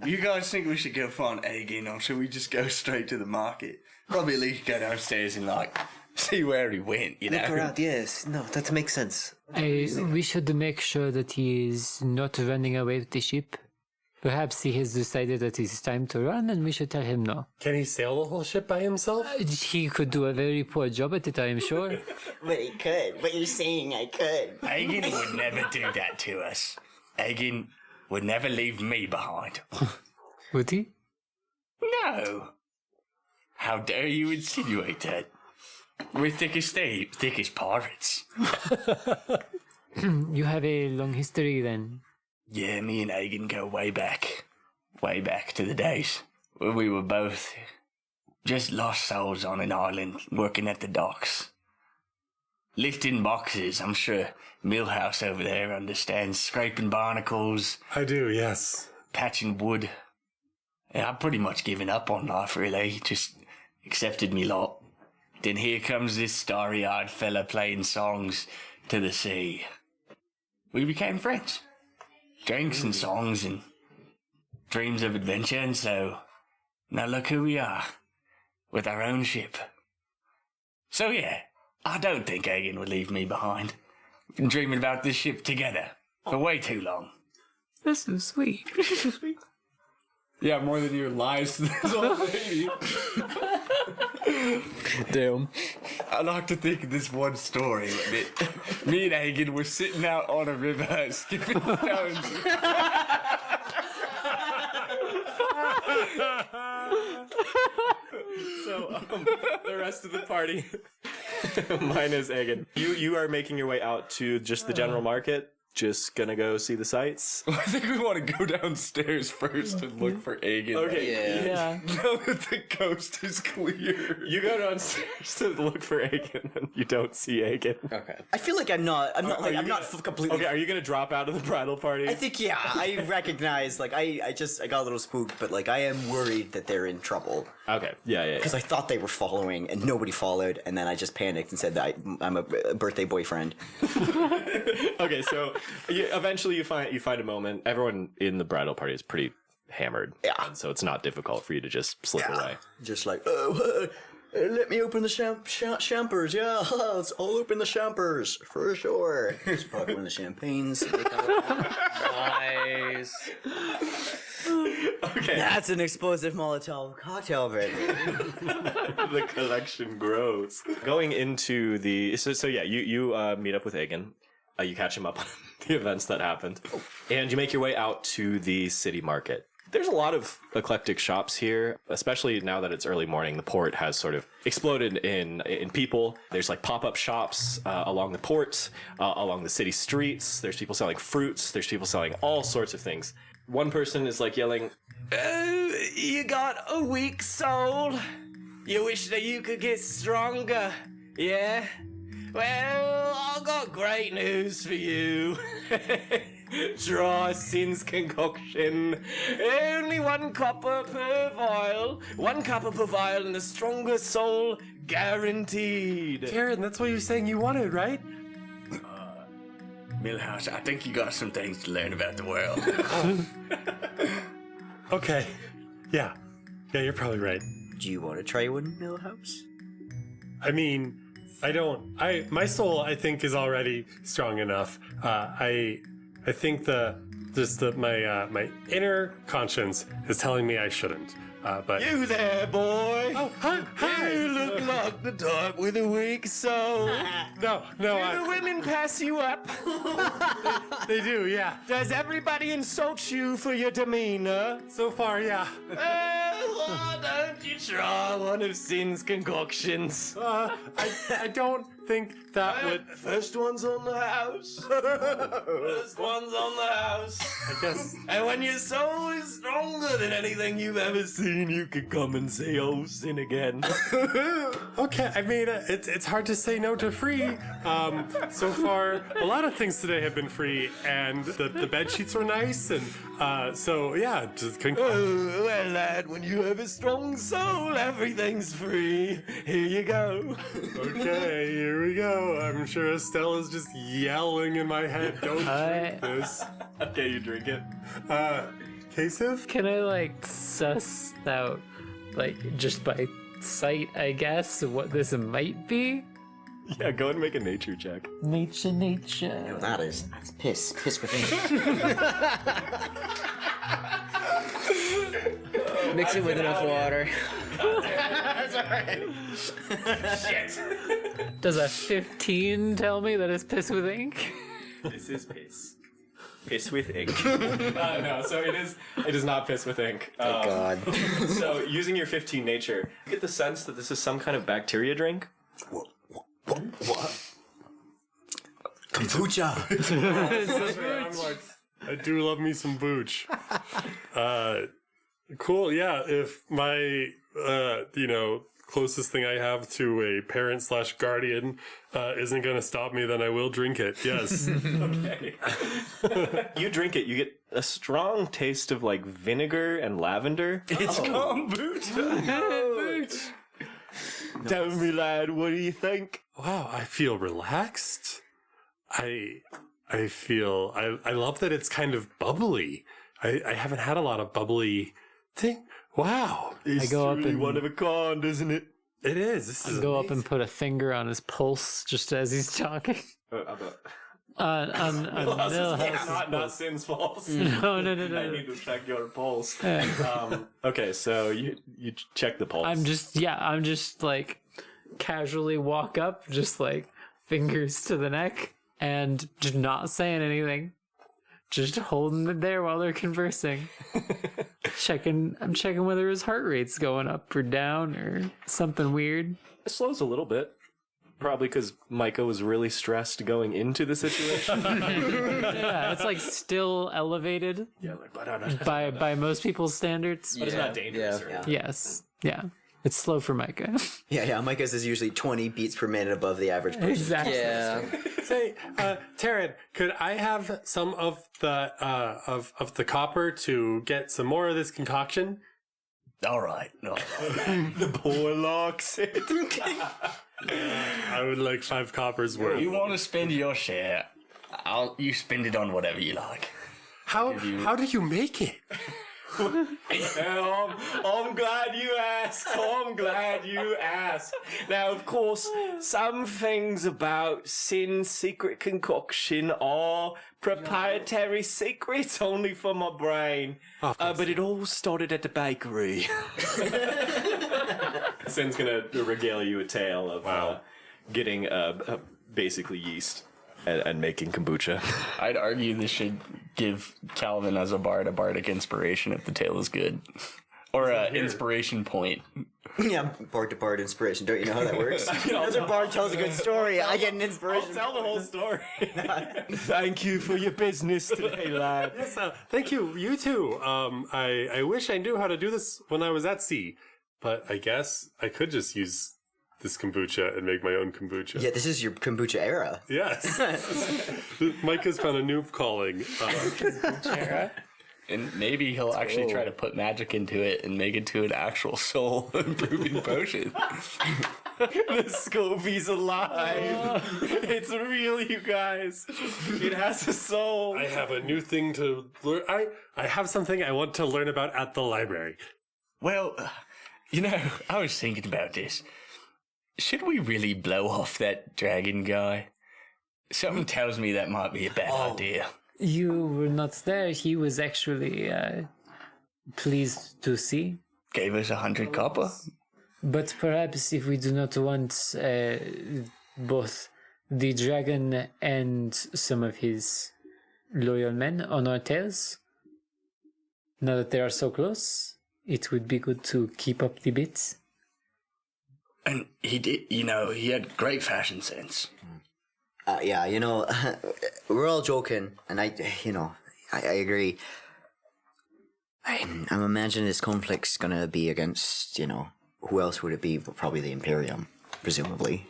C: you guys think we should go find Agin, or should we just go straight to the market? Probably at least go downstairs and, like, see where he went, you know?
A: Look around, yes. No, that makes sense.
G: We should make sure that he is not running away with the ship. Perhaps he has decided that it's time to run, and we should tell him no.
F: Can he sail the whole ship by himself?
G: He could do a very poor job at it, I am sure.
D: But he could. But you're saying I could.
C: Agin would never do that to us. Agin would never leave me behind.
G: Would he?
C: No. How dare you insinuate that? We're thick as thieves, thick as pirates.
G: You have a long history then.
C: Yeah, me and Agin go way back to the days where we were both just lost souls on an island working at the docks. Lifting boxes, I'm sure Millhouse over there understands. Scraping barnacles.
F: I do, yes.
C: Patching wood. Yeah, I've pretty much given up on life, really. Just accepted me lot. Then here comes this starry-eyed fella playing songs to the sea. We became friends. Drinks and songs and dreams of adventure, and so now look who we are, with our own ship. So yeah, I don't think Agin would leave me behind. We've been dreaming about this ship together for way too long.
G: That's so sweet.
I: Yeah, more than your lies to this old lady.
E: Damn.
C: I like to think of this one story that me and Agin were sitting out on a river skipping stones.
B: So, the rest of the party, minus Agin, you are making your way out to just the general market. Just gonna go see the sights.
I: I think we want to go downstairs first and look for Agin.
B: Okay,
G: Yeah.
I: Now that the coast is clear.
B: you go downstairs to look for Agin, and you don't see Agin.
E: Okay.
D: I feel like I'm not completely.
B: Okay, are you gonna drop out of the bridal party?
D: I think yeah. I recognize like I got a little spooked, but like I am worried that they're in trouble
B: Okay, yeah.
D: because I thought they were following and nobody followed, and then I just panicked and said that I'm a birthday boyfriend.
B: Okay, so eventually you find a moment. Everyone in the bridal party is pretty hammered,
D: Yeah.
B: and so it's not difficult for you to just slip away.
D: Just like, let me open the champers. Yeah, I'll open the champers for sure. Just pop open the champagnes.
E: Nice.
B: Okay,
D: That's an explosive Molotov cocktail, baby.
B: the collection grows. Going into the so yeah, you meet up with Agin. You catch him up on the events that happened, and you make your way out to the city market. There's a lot of eclectic shops here, especially now that it's early morning. The port has sort of exploded in people. There's like pop-up shops along the port, along the city streets. There's people selling fruits. There's people selling all sorts of things. One person is like yelling, "Oh, you got a weak soul? You wish that you could get stronger, yeah? Well, I've got great news for you. Draw Sin's concoction. Only 1 copper per vial. 1 copper per vial and a stronger soul guaranteed."
F: Karen, that's what you're saying you wanted, right?
C: Millhouse, I think you got some things to learn about the world.
F: Okay. Yeah, you're probably right.
D: Do you want to try one, Millhouse?
F: I mean, my soul, I think, is already strong enough. I think my inner conscience is telling me I shouldn't. But
H: You there, boy?
F: oh, hi.
H: You look like the type with a weak soul.
F: No,
H: Do the women pass you up?
F: they do, yeah.
H: Does everybody insult you for your demeanor?
F: So far, yeah.
H: Why don't you try one of Sin's concoctions?
F: I don't think that would.
H: First one's on the house. First one's on the house.
F: I guess.
H: And when your soul is stronger than anything you've ever seen, you can come and say, "Oh, Sin again."
F: Okay, I mean, it's hard to say no to free. So far, a lot of things today have been free, and the bed sheets were nice, and so yeah, just
H: Oh, well, lad, when you have a strong soul, everything's free. Here you go.
F: okay, here we go. I'm sure Estella's just yelling in my head, "Don't drink this."
B: Okay, you drink it.
F: Kasif?
G: Can I like suss out, like just by sight, I guess, what this might be?
B: Yeah, go ahead and make a nature check.
G: Nature.
D: That's piss. Piss with ink.
A: Mix it with enough water.
G: Does a 15 tell me that it's piss with ink?
B: This is piss. Piss with ink. No, so it is not piss with ink.
A: Thank God.
B: So using your 15 nature, you get the sense that this is some kind of bacteria drink.
D: What? Kombucha.
F: I'm like, I do love me some booch. Cool, yeah, if my, closest thing I have to a parent / guardian isn't going to stop me, then I will drink it, yes.
B: Okay. You drink it, you get a strong taste of like vinegar and lavender.
H: It's kombucha. Tell me, lad, what do you think?
F: Wow, I feel relaxed. I feel, I love that it's kind of bubbly. I haven't had a lot of bubbly thing. Wow.
H: It's
G: I go up
H: truly
G: and-
H: one of a kind, isn't it?
F: It is. This is
G: Go up and put a finger on his pulse just as he's talking. On Millhouse.
B: Not Sin's fault.
G: No.
B: I need to check your pulse. Okay, so you check the pulse.
G: I'm just like casually walk up, just like fingers to the neck, and just not saying anything. Just holding it there while they're conversing. I'm checking whether his heart rate's going up or down or something weird.
B: It slows a little bit. Probably because Micah was really stressed going into the situation.
G: Yeah, it's like still elevated by most people's standards.
B: But it's not dangerous.
A: Yeah.
G: Yes. Yeah. It's slow for Micah.
D: Yeah. Micah's is usually 20 beats per minute above the average person.
G: Exactly.
A: Yeah.
F: Say, Taryn, could I have some of the of the copper to get some more of this concoction?
C: All right. No.
H: The poor likes it.
F: I would like 5 coppers worth.
C: You want to spend your share? You spend it on whatever you like.
F: How do you make it?
H: I'm glad you asked. Now, of course, some things about Sin's secret concoction are proprietary secrets only for my brain. But it all started at the bakery.
B: Sin's gonna regale you a tale of getting basically yeast and making kombucha.
C: I'd argue this should give Calvin as a bardic inspiration if the tale is good. Or an inspiration point.
D: Yeah, bard to bard inspiration. Don't you know how that works? Another bard tells a good story. I get an inspiration.
B: Tell the whole story.
H: Thank you for your business today, lad.
F: Yes, thank you. You too. I wish I knew how to do this when I was at sea, but I guess I could just use this kombucha and make my own kombucha.
D: Yeah, this is your kombucha era.
F: Yes. Micah's found a new calling.
C: And maybe he'll actually try to put magic into it and make it to an actual soul improving potion.
H: The Scobie's alive. It's real, you guys. It has a soul.
F: I have a new thing to learn. I have something I want to learn about at the library.
C: Well, You know, I was thinking about this. Should we really blow off that dragon guy? Something tells me that might be a bad idea.
G: You were not there. He was actually pleased to see.
C: Gave us 100 copper.
G: But perhaps if we do not want both the dragon and some of his loyal men on our tails, now that they are so close, it would be good to keep up the bits.
C: And he did, you know, he had great fashion sense.
D: Yeah, you know, we're all joking, and I agree. I'm imagining this conflict's gonna be against, you know, who else would it be? But probably the Imperium, presumably.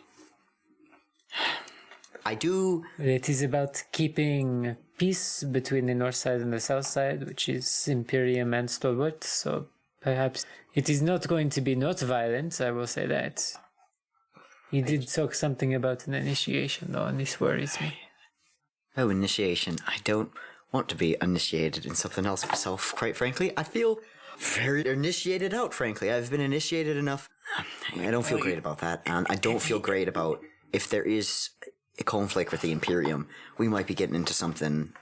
D: I do.
G: It is about keeping peace between the north side and the south side, which is Imperium and Stalwart, so perhaps it is not going to be not violent, I will say that. He did talk something about an initiation, though, and this worries me.
D: Oh, initiation. I don't want to be initiated in something else myself, quite frankly. I feel very initiated out, frankly. I've been initiated enough. I don't feel great about that, and I don't feel great about if there is a conflict with the Imperium, we might be getting into something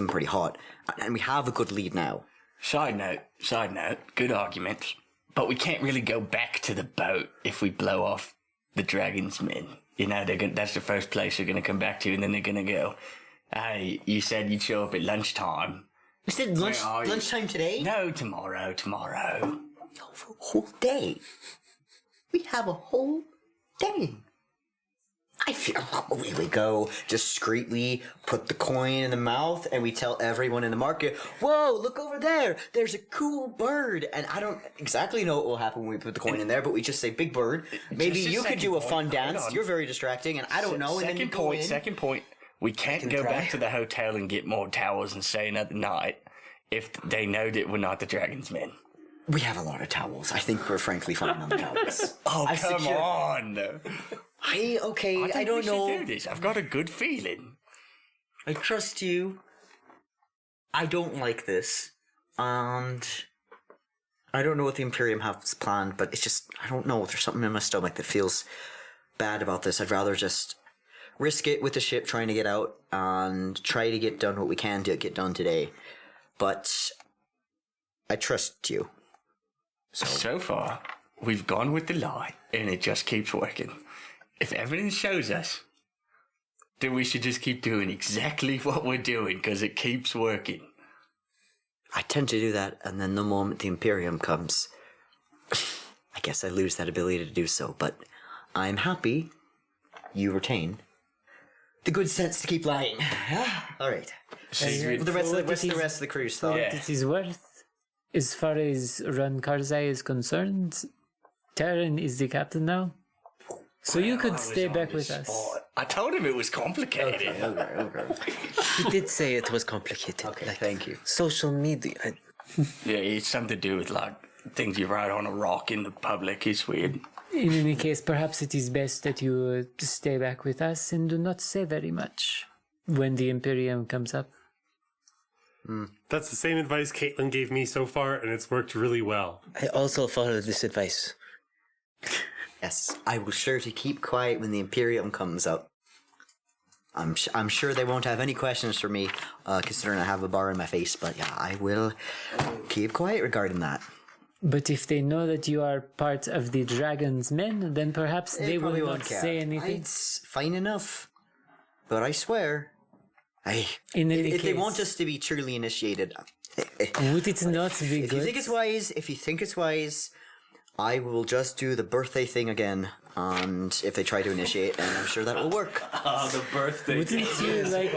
D: pretty hot. And we have a good lead now.
C: Side note, good argument. But we can't really go back to the boat if we blow off the dragon's men. You know, that's the first place they're going to come back to, and then they're going to go, hey, you said you'd show up at lunchtime.
D: We said lunchtime today?
C: No, tomorrow.
D: No, for a whole day. We have a whole day. I feel we go discreetly, put the coin in the mouth, and we tell everyone in the market, whoa, look over there, there's a cool bird. And I don't exactly know what will happen when we put the coin in there, but we just say, big bird, maybe you could do a fun dance, you're very distracting, and I don't know, and then you go in.
C: Second point, we can't go back to the hotel and get more towels and stay another night if they know that we're not the dragon's men.
D: We have a lot of towels. I think we're frankly fine on the towels.
C: Oh, come on.
D: I don't know.
C: Do this. I've got a good feeling.
D: I trust you. I don't like this. And I don't know what the Imperium has planned, but it's just, I don't know. There's something in my stomach that feels bad about this. I'd rather just risk it with the ship trying to get out and try to get done what we can to get done today. But I trust you.
C: So far, we've gone with the lie, and it just keeps working. If evidence shows us, then we should just keep doing exactly what we're doing, because it keeps working.
D: I tend to do that, and then the moment the Imperium comes, I guess I lose that ability to do so, but I'm happy you retain the good sense to keep lying. All right. The rest of the crew's thought.
G: Yeah. It is worth. As far as Ron Karzai is concerned, Taryn is the captain now. So you could stay back with us.
C: I told him it was complicated.
D: Okay.
A: He did say it was complicated.
D: Okay, thank you.
A: Social media.
C: Yeah, it's something to do with, like, things you write on a rock in the public. It's weird.
G: In any case, perhaps it is best that you stay back with us and do not say very much when the Imperium comes up.
F: That's the same advice Caitlin gave me so far, and it's worked really well.
A: I also follow this advice.
D: Yes, I will sure to keep quiet when the Imperium comes up. I'm sure they won't have any questions for me, considering I have a bar in my face, but yeah, I will keep quiet regarding that.
G: But if they know that you are part of the Dragon's Men, then perhaps they will not say anything.
D: It's fine enough. But I swear,
G: if
D: they want us to be truly initiated,
G: would it not be
D: if
G: good?
D: you think it's wise, I will just do the birthday thing again. And if they try to initiate, and I'm sure that will work.
C: Oh, the birthday.
G: Wouldn't you like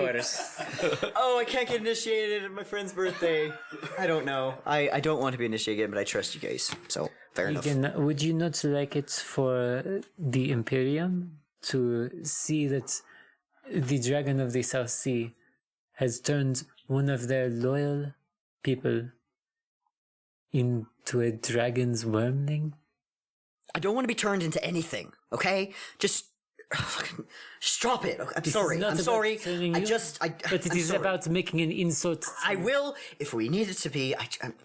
D: Oh, I can't get initiated at my friend's birthday. I don't know. I don't want to be initiated, but I trust you guys. So, fair enough.
G: Again, would you not like it for the Imperium to see that the Dragon of the South Sea has turned one of their loyal people into a dragon's wormling?
D: I don't want to be turned into anything, okay? Just drop it. I'm sorry. I'm sorry.
G: But it is about making an insult.
D: I will, if we need it to be.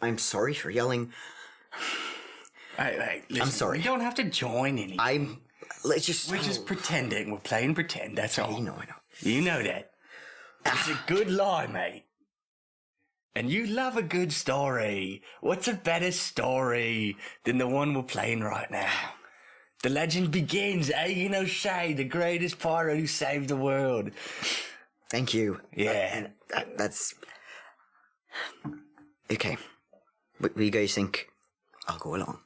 D: I'm sorry for yelling.
C: Hey, listen,
D: I'm sorry.
C: We don't have to join any.
D: We're just
C: pretending. We're playing pretend. That's all.
D: I know.
C: You know that. It's a good lie, mate. And you love a good story. What's a better story than the one we're playing right now? The legend begins, Aegon O'Shea, the greatest pirate who saved the world.
D: Thank you.
C: Yeah.
D: That's... Okay. What do you guys think? I'll go along.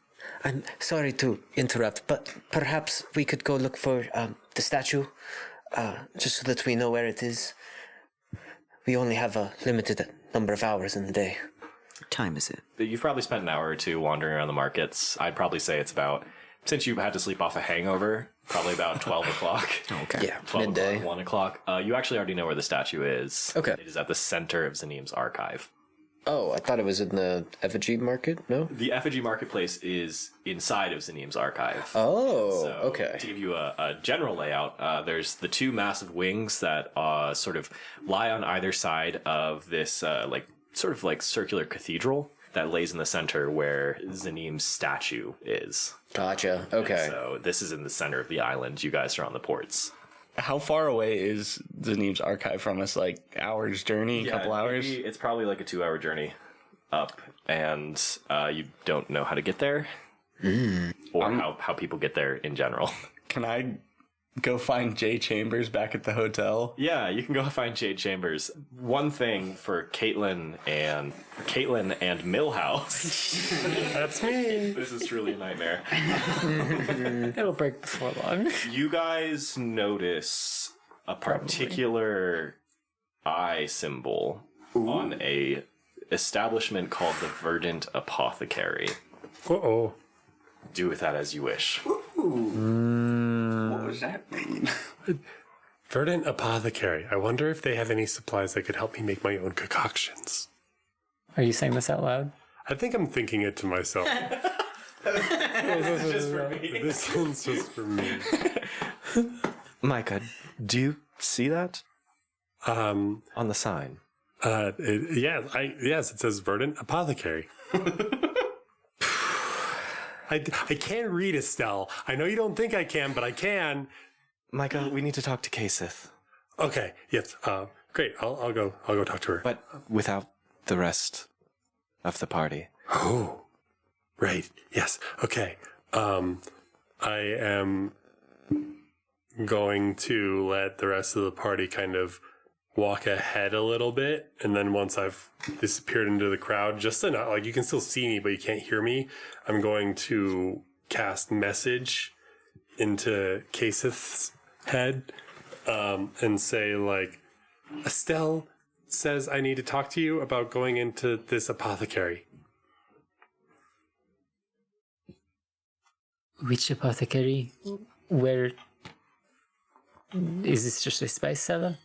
A: I'm sorry to interrupt, but perhaps we could go look for the statue, just so that we know where it is. We only have a limited number of hours in the day.
D: What time is it?
B: You've probably spent an hour or two wandering around the markets. I'd probably say it's about, since you had to sleep off a hangover, probably about 12 o'clock.
D: Okay.
A: Yeah,
B: 12
A: midday.
B: o'clock, 1 o'clock. You actually already know where the statue is.
A: Okay.
B: It is at the center of Zanim's archive.
A: Oh, I thought it was in the effigy market. No.
B: The effigy marketplace is inside of Zanim's archive.
A: Oh,
B: So,
A: okay.
B: To give you a general layout, there's the two massive wings that sort of lie on either side of this sort of circular cathedral that lays in the center where Zanim's statue is.
A: Gotcha. Okay.
B: So this is in the center of the island. You guys are on the ports.
I: How far away is Zanim's archive from us? Like hours journey, a couple hours?
B: It's probably like a 2-hour journey up, and you don't know how to get there, or how people get there in general.
I: Can I go find Jay Chambers back at the hotel?
B: Yeah, you can go find Jade Chambers. One thing for Caitlin and Millhouse.
F: That's me.
B: This is truly a nightmare.
G: It'll break before long.
B: You guys notice a particular eye symbol on a establishment called the Verdant Apothecary.
F: Uh-oh.
B: Do with that as you wish.
C: What does that mean?
F: Verdant Apothecary. I wonder if they have any supplies that could help me make my own concoctions.
G: Are you saying this out loud?
F: I think I'm thinking it to myself.
B: Just for me.
F: This one's just for me.
H: Micah, do you see that
F: Um,
H: on the sign?
F: Yes, it says Verdant Apothecary. I can't read, Estelle. I know you don't think I can, but I can.
H: Micah, we need to talk to Kaseth,
F: Okay, yes. Great. I'll go talk to her.
H: but without the rest of the party.
F: Oh, right. Yes. Okay. I am going to let the rest of the party kind of walk ahead a little bit, and then once I've disappeared into the crowd, just enough, like you can still see me, but you can't hear me, I'm going to cast message into Kaseth's head, and say like, Estelle says I need to talk to you about going into this apothecary.
G: Which apothecary? Where? Is this just a spice cellar?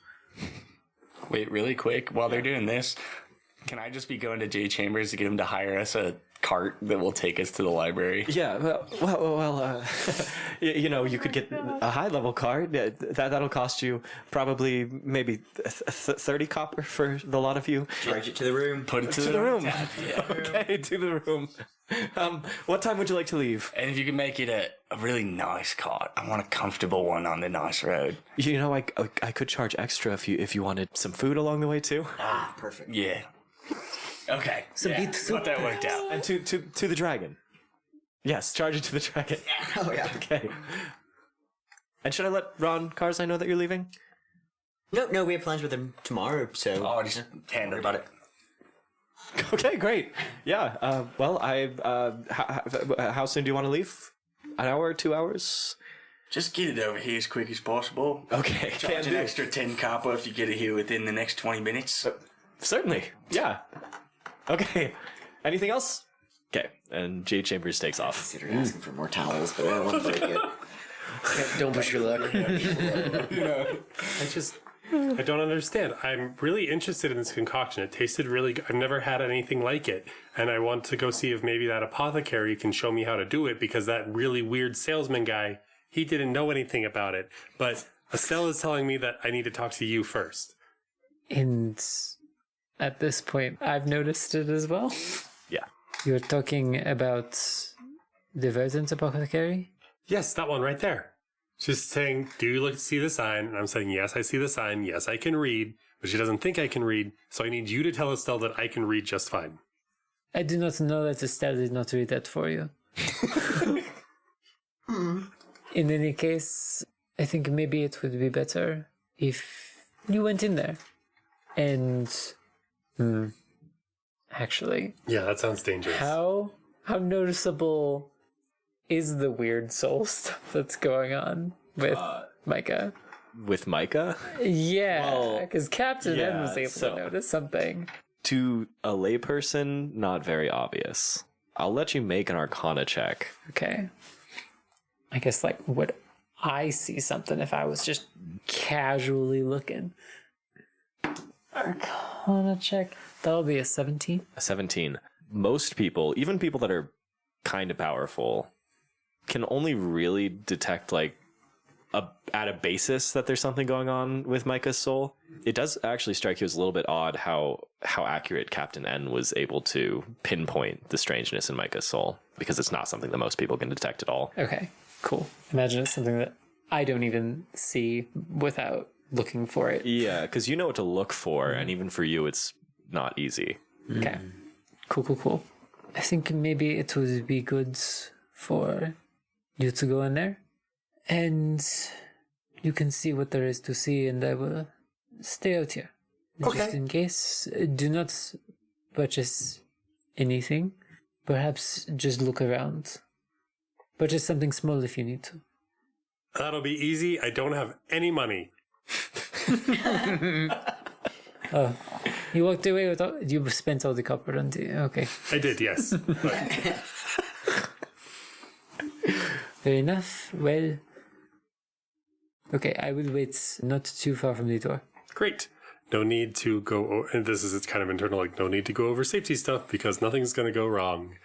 I: Wait, really quick, while they're doing this, can I just be going to Jay Chambers to get him to hire us a cart that will take us to the library?
H: Yeah, you could get a high-level card. That'll cost you probably maybe 30 copper for the lot of you.
D: Charge it to the room.
I: Put it
H: To the room. Okay, to the room. What time would you like to leave?
C: And if you can make it a really nice cart, I want a comfortable one on the nice road.
H: You know, I could charge extra if you wanted some food along the way too.
D: Ah, perfect.
C: Yeah. Okay.
A: beet soup.
C: Got that worked out.
H: And to the dragon. Yes, charge it to the dragon.
D: Oh, yeah.
H: Okay. And should I let Ron Karzai know that you're leaving?
D: No, we have plans with him tomorrow, so...
C: Oh, just handle about it.
H: Okay, great. Yeah. How soon do you want to leave? An hour, 2 hours?
C: Just get it over here as quick as possible.
H: Okay.
C: Charge an extra 10 copper if you get it here within the next 20 minutes.
H: Certainly. Yeah. Okay. Anything else? Okay. And Jade Chambers takes off.
D: Consider asking for more towels, but I don't want to break it.
A: Don't push your luck.
F: I don't understand. I'm really interested in this concoction. It tasted really good. I've never had anything like it. And I want to go see if maybe that apothecary can show me how to do it, because that really weird salesman guy, he didn't know anything about it. But Estelle is telling me that I need to talk to you first.
G: And at this point, I've noticed it as well.
H: Yeah.
G: You're talking about The Verdant Apothecary?
F: Yes, that one right there. She's saying, do you see the sign? And I'm saying, yes, I see the sign. Yes, I can read. But she doesn't think I can read. So I need you to tell Estelle that I can read just fine.
G: I do not know that Estelle did not read that for you. In any case, I think maybe it would be better if you went in there. And... actually...
F: Yeah, that sounds dangerous.
G: How noticeable is the weird soul stuff that's going on with Micah?
B: With Micah?
G: Yeah, because Captain N was able
B: so-
G: to notice something.
B: To a layperson, not very obvious. I'll let you make an Arcana check.
G: Okay. I guess, like, would I see something if I was just casually looking? Arcana check. That'll be a 17.
B: A 17. Most people, even people that are kind of powerful, can only really detect, like, at a basis that there's something going on with Micah's soul. It does actually strike you as a little bit odd how accurate Captain N was able to pinpoint the strangeness in Micah's soul, because it's not something that most people can detect at all.
G: Okay, cool. Imagine it's something that I don't even see without looking for it.
B: Yeah, because you know what to look for, and even for you, it's not easy.
G: Okay. Cool. I think maybe it would be good for you to go in there, and you can see what there is to see, and I will stay out here.
F: Okay.
G: Just in case, do not purchase anything. Perhaps just look around. Purchase something small if you need to.
F: That'll be easy. I don't have any money.
G: Oh, you walked away with all... You spent all the copper on the... Okay.
F: I did, yes. But
G: Fair enough. Well... Okay, I will wait not too far from the door.
F: great. No need to go, and this is, it's kind of internal, like, no need to go over safety stuff because nothing's going to go wrong.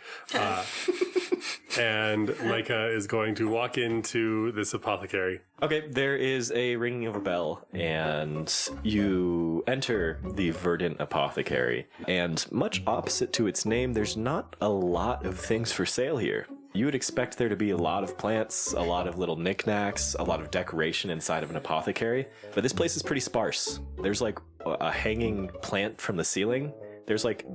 F: And Micah is going to walk into this apothecary.
B: Okay, there is a ringing of a bell, and you enter the Verdant Apothecary. And much opposite to its name, there's not a lot of things for sale here. You would expect there to be a lot of plants, a lot of little knickknacks, a lot of decoration inside of an apothecary, but this place is pretty sparse. There's like a hanging plant from the ceiling. There's like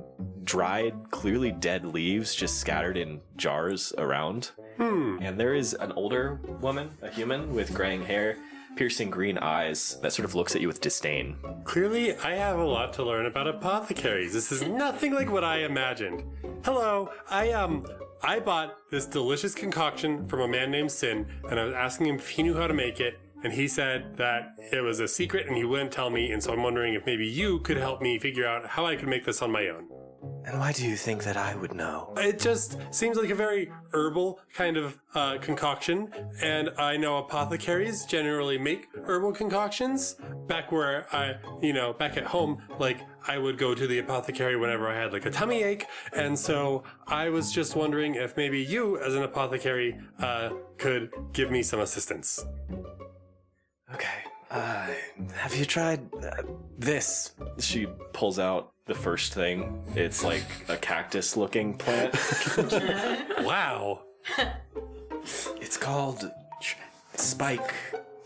B: dried, clearly dead leaves just scattered in jars around. And there is an older woman, a human with graying hair, piercing green eyes that sort of looks at you with disdain.
F: Clearly, I have a lot to learn about apothecaries. This is nothing like what I imagined. Hello, I bought this delicious concoction from a man named Sin, and I was asking him if he knew how to make it, and he said that it was a secret and he wouldn't tell me, and so I'm wondering if maybe you could help me figure out how I could make this on my own.
H: And why do you think that I would know?
F: It just seems like a very herbal kind of concoction, and I know apothecaries generally make herbal concoctions. Back where back at home, like, I would go to the apothecary whenever I had like a tummy ache, and so I was just wondering if maybe you, as an apothecary, could give me some assistance.
H: Okay. Have you tried this?
B: She pulls out the first thing. It's like a cactus-looking plant.
F: Wow.
H: It's called spike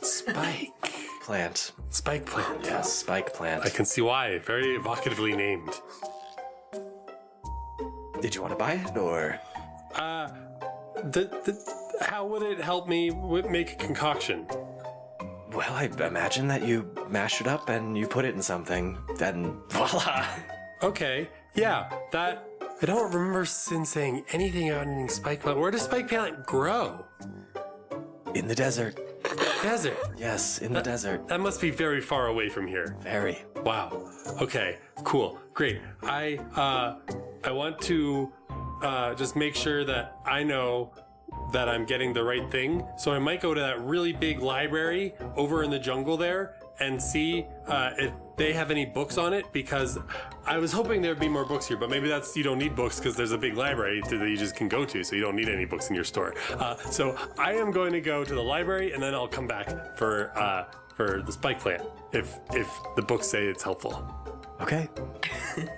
H: plant.
F: Spike plant.
H: Yes, spike plant.
F: I can see why. Very evocatively named.
H: Did you want to buy it or?
F: How would it help me make a concoction?
H: Well, I imagine that you mash it up and you put it in something, then voila.
F: Okay, yeah, that... I don't remember Sin saying anything about anything spike plant. Where does spike plant grow?
H: In the desert.
F: Desert.
H: Yes, in the desert.
F: That must be very far away from here.
H: Very.
F: Wow. Okay, cool, great. I want to just make sure that I know that I'm getting the right thing. So I might go to that really big library over in the jungle there and see if they have any books on it, because I was hoping there'd be more books here, but maybe that's, you don't need books because there's a big library that you just can go to, so you don't need any books in your store. So I am going to go to the library and then I'll come back for for the spike plant, if the books say it's helpful.
H: Okay.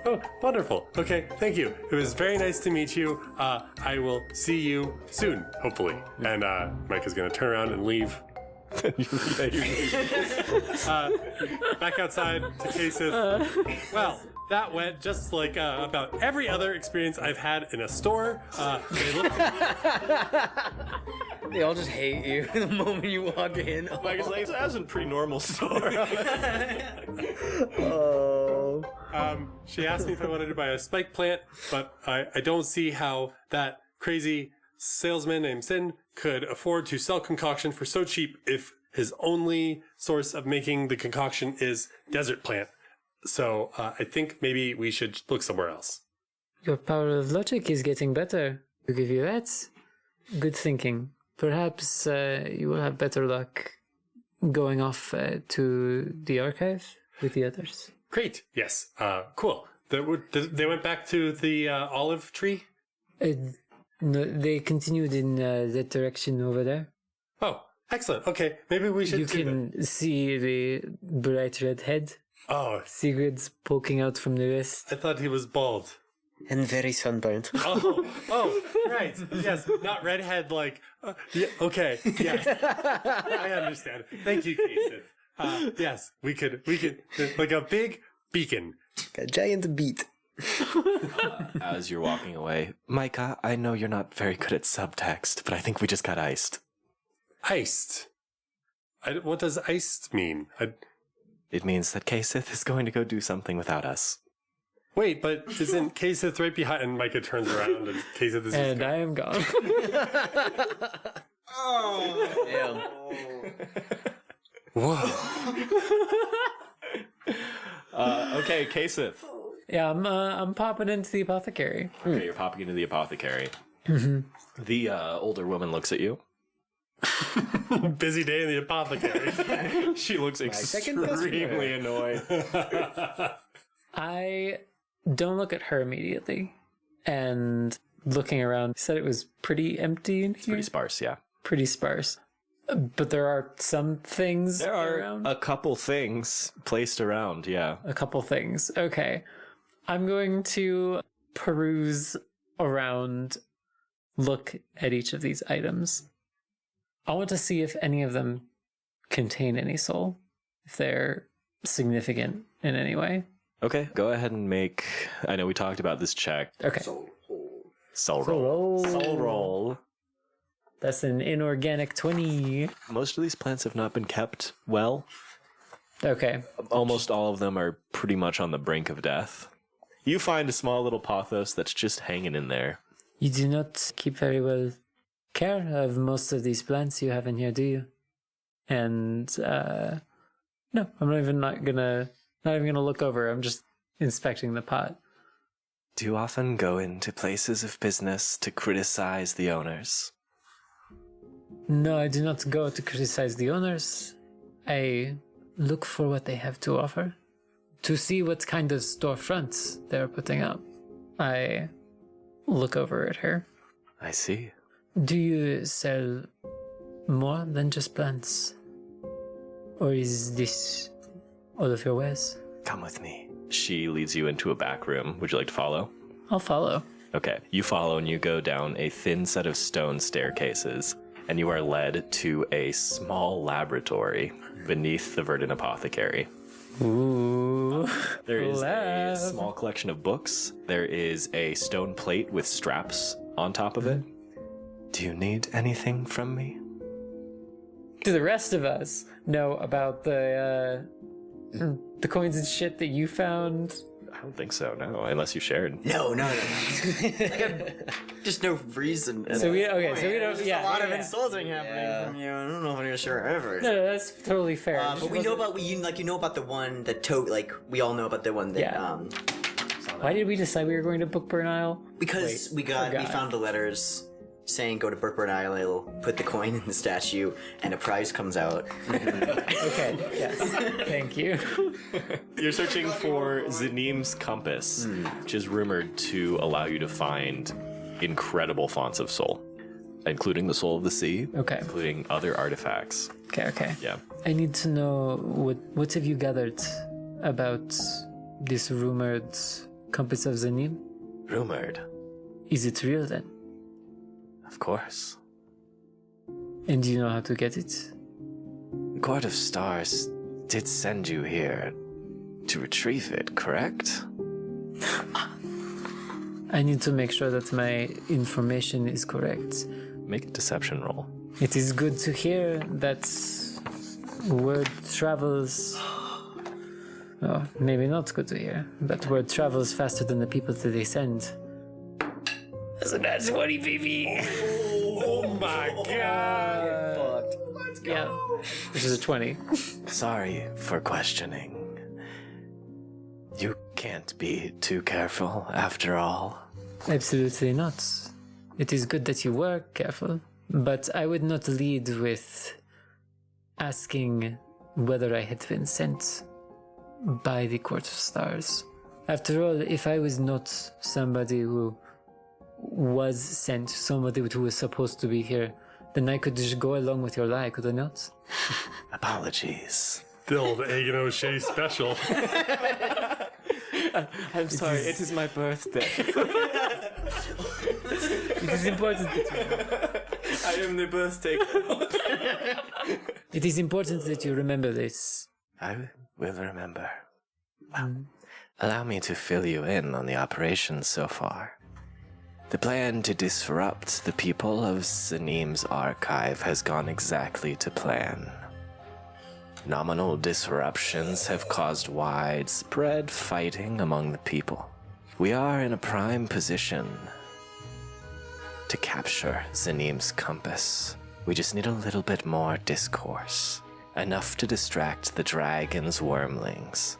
F: Oh, wonderful. Okay, thank you. It was very nice to meet you. I will see you soon, hopefully. And Mike is going to turn around and leave. Back outside to Kasith. Well, that went just like about every other experience I've had in a store.
E: They all just hate you the moment you walk in.
H: Mike is like, that's a pretty normal store.
E: Oh.
F: She asked me if I wanted to buy a spike plant, but I don't see how that crazy salesman named Sin could afford to sell concoction for so cheap if his only source of making the concoction is desert plant. So I think maybe we should look somewhere else.
G: Your power of logic is getting better. To give you that, good thinking. Perhaps you will have better luck going off to the archive with the others.
F: Great. Yes. Cool. They went back to the olive tree?
G: No, they continued in that direction over there.
F: Oh, excellent. Okay. Maybe we should
G: You can see the bright red head.
F: Oh,
G: Sigurd's poking out from the wrist.
F: I thought he was bald.
E: And very sunburned.
F: Oh, right. Yes, not redhead like... yeah, okay, yes. I understand. Thank you, Kasith. Yes, we could, like a big beacon.
E: A giant beat.
H: As you're walking away, Micah, I know you're not very good at subtext, but I think we just got iced.
F: Iced? What does iced mean?
H: It means that Kasith is going to go do something without us.
F: Wait, but isn't Kasith right behind? And Micah turns around and Kasith is
G: And I am gone.
E: Damn.
H: Okay, Kasith.
G: Yeah, I'm popping into the apothecary.
H: Okay, you're popping into the apothecary. Mm-hmm. The older woman looks at you.
F: busy day in the apothecary.
H: She looks extremely annoyed.
G: I don't look at her immediately. And looking around, said it was pretty empty in here.
H: Pretty sparse, yeah.
G: Pretty sparse. But there are some things
H: There are
G: around.
H: a couple things placed around, yeah.
G: A couple things. Okay. I'm going to peruse around, look at each of these items. I want to see if any of them contain any soul, if they're significant in any way.
H: Okay, go ahead and make... I know we talked about this check.
G: Okay.
H: Soul roll.
G: Roll.
H: Soul roll.
G: That's an inorganic 20.
H: Most of these plants have not been kept well.
G: Okay.
H: Almost all of them are pretty much on the brink of death. You find a small little pothos that's just hanging in there.
G: You do not keep very well care of most of these plants you have in here, do you? And no, I'm not even gonna look over. I'm just inspecting the pot.
H: Do you often go into places of business to criticize the owners?
G: No, I do not go to criticize the owners. I look for what they have to offer, to see what kind of storefronts they're putting up. I look over at her.
H: I see.
G: Do you sell more than just plants? Or is this all of your wares?
H: Come with me. She leads you into a back room. Would you like to follow?
G: I'll follow.
H: Okay, you follow and you go down a thin set of stone staircases, and you are led to a small laboratory beneath the Verdant Apothecary.
G: Ooh.
H: There is
G: Lab.
H: a small collection of books. There is a stone plate with straps on top of it. Do you need anything from me?
G: Do the rest of us know about the coins and shit that you found?
H: I don't think so, no, unless you shared.
D: No. Just no reason.
G: So we don't.
D: There's
G: Yeah,
D: a lot
G: yeah,
D: of
G: yeah.
D: insulting happening from you. I don't know if I'm sure ever.
G: No, that's totally fair.
D: But we know about you know about the one that we all know about the one that
G: Yeah. Why did we decide we were going to Bookburn Isle?
D: because we found the letters saying go to Burtburn Isle, it'll put the coin in the statue and a prize comes out.
G: Okay, yes. Thank you.
H: You're searching for Zanim's compass, which is rumored to allow you to find incredible fonts of soul, including the soul of the sea,
G: Okay.
H: including other artifacts.
G: Okay.
H: Yeah.
G: I need to know what have you gathered about this rumored compass of Zanim?
H: Rumored,
G: Is it real then?
H: of course.
G: And do you know how to get it?
H: The Court of Stars did send you here to retrieve it, correct?
G: I need to make sure that my information is correct.
H: Make a deception roll.
G: It is good to hear that word travels. Oh, maybe not good to hear, but word travels faster than the people that they send. So that's 20, baby.
F: Oh my god!
G: Yeah, which is a 20.
H: Sorry for questioning. You can't be too careful, after all.
G: Absolutely not. It is good that you were careful, but I would not lead with asking whether I had been sent by the Court of Stars. After all, if I was not somebody who was sent, somebody who was supposed to be here, then I could just go along with your lie, could I not?
H: Apologies.
F: Still the Egg and O'Shea special.
H: I'm sorry, it is my birthday.
G: It is important that
H: I am the birthday.
G: it is important that you remember this.
H: I will remember. Well, allow me to fill you in on the operation so far. The plan to disrupt the people of Zanim's archive has gone exactly to plan. Nominal disruptions have caused widespread fighting among the people. We are in a prime position to capture Zanim's compass. We just need a little bit more discourse. Enough to distract the dragon's wormlings.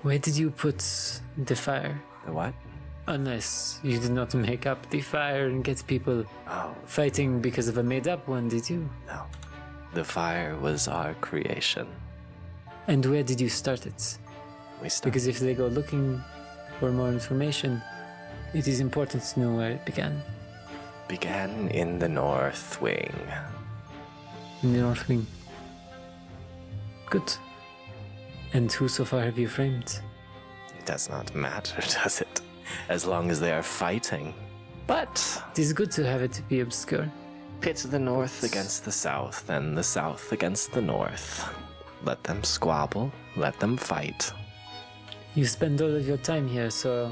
G: Where did you put the fire?
H: The what?
G: Unless you did not make up the fire and get people
H: Oh,
G: fighting because of a made-up one, did you?
H: no. The fire was our creation.
G: And where did you start it?
H: We started.
G: Because if they go looking for more information, it is important to know where it began.
H: Began in the North Wing.
G: In the North Wing. Good. And who so far have you framed?
H: It does not matter, does it? As long as they are fighting. But
G: It is good to have it be obscure.
H: pit the North against the South, and the South against the North. Let them squabble, let them fight.
G: You spend all of your time here, so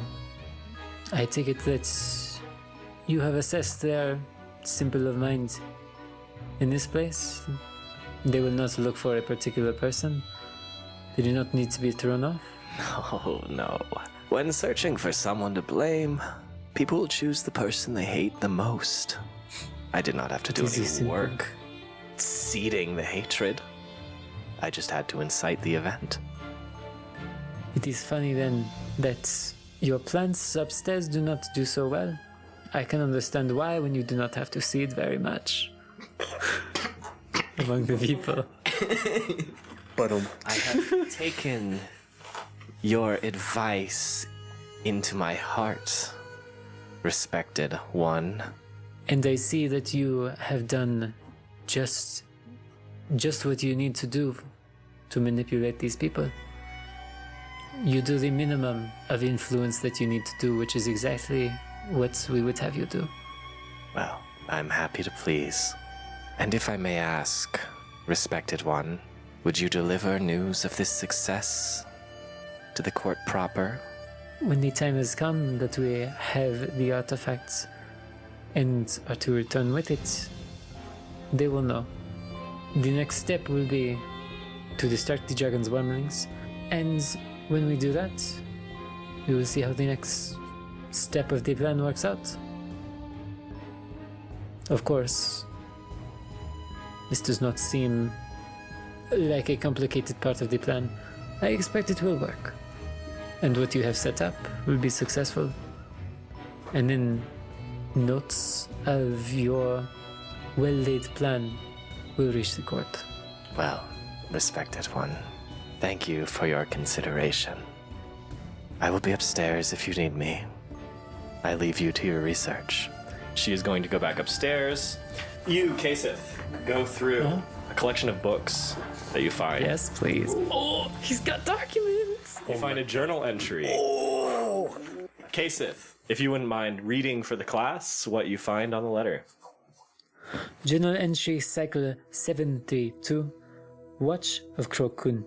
G: I take it that you have assessed their simple of mind. In this place, they will not look for a particular person. They do not need to be thrown off.
H: Oh, no. When searching for someone to blame, people will choose the person they hate the most. I did not have to do
G: It is
H: any
G: simple.
H: work seeding the hatred. I just had to incite the event.
G: It is funny then that your plants upstairs do not do so well. I can understand why when you do not have to seed very much among the people.
E: But
H: I have taken your advice into my heart, respected one.
G: And I see that you have done just what you need to do to manipulate these people. You do the minimum of influence that you need to do, which is exactly what we would have you do.
H: Well, I'm happy to please. And if I may ask, respected one, would you deliver news of this success to the court proper?
G: When the time has come that we have the artifacts and are to return with it, they will know. The next step will be to distract the dragon's wormlings, and when we do that, we will see how the next step of the plan works out. Of course, this does not seem like a complicated part of the plan. I expect it will work, and what you have set up will be successful. And then notes of your well-laid plan will reach the court.
H: Well, respected one, thank you for your consideration. I will be upstairs if you need me. I leave you to your research.
B: She is going to go back upstairs. You, Kaseth, go through a collection of books that you find.
G: Yes, please. Oh, he's got documents.
B: You find a journal entry. Oh! Kasith, if you wouldn't mind reading for the class what you find on the letter.
G: Journal entry cycle 732. Watch of Krokun.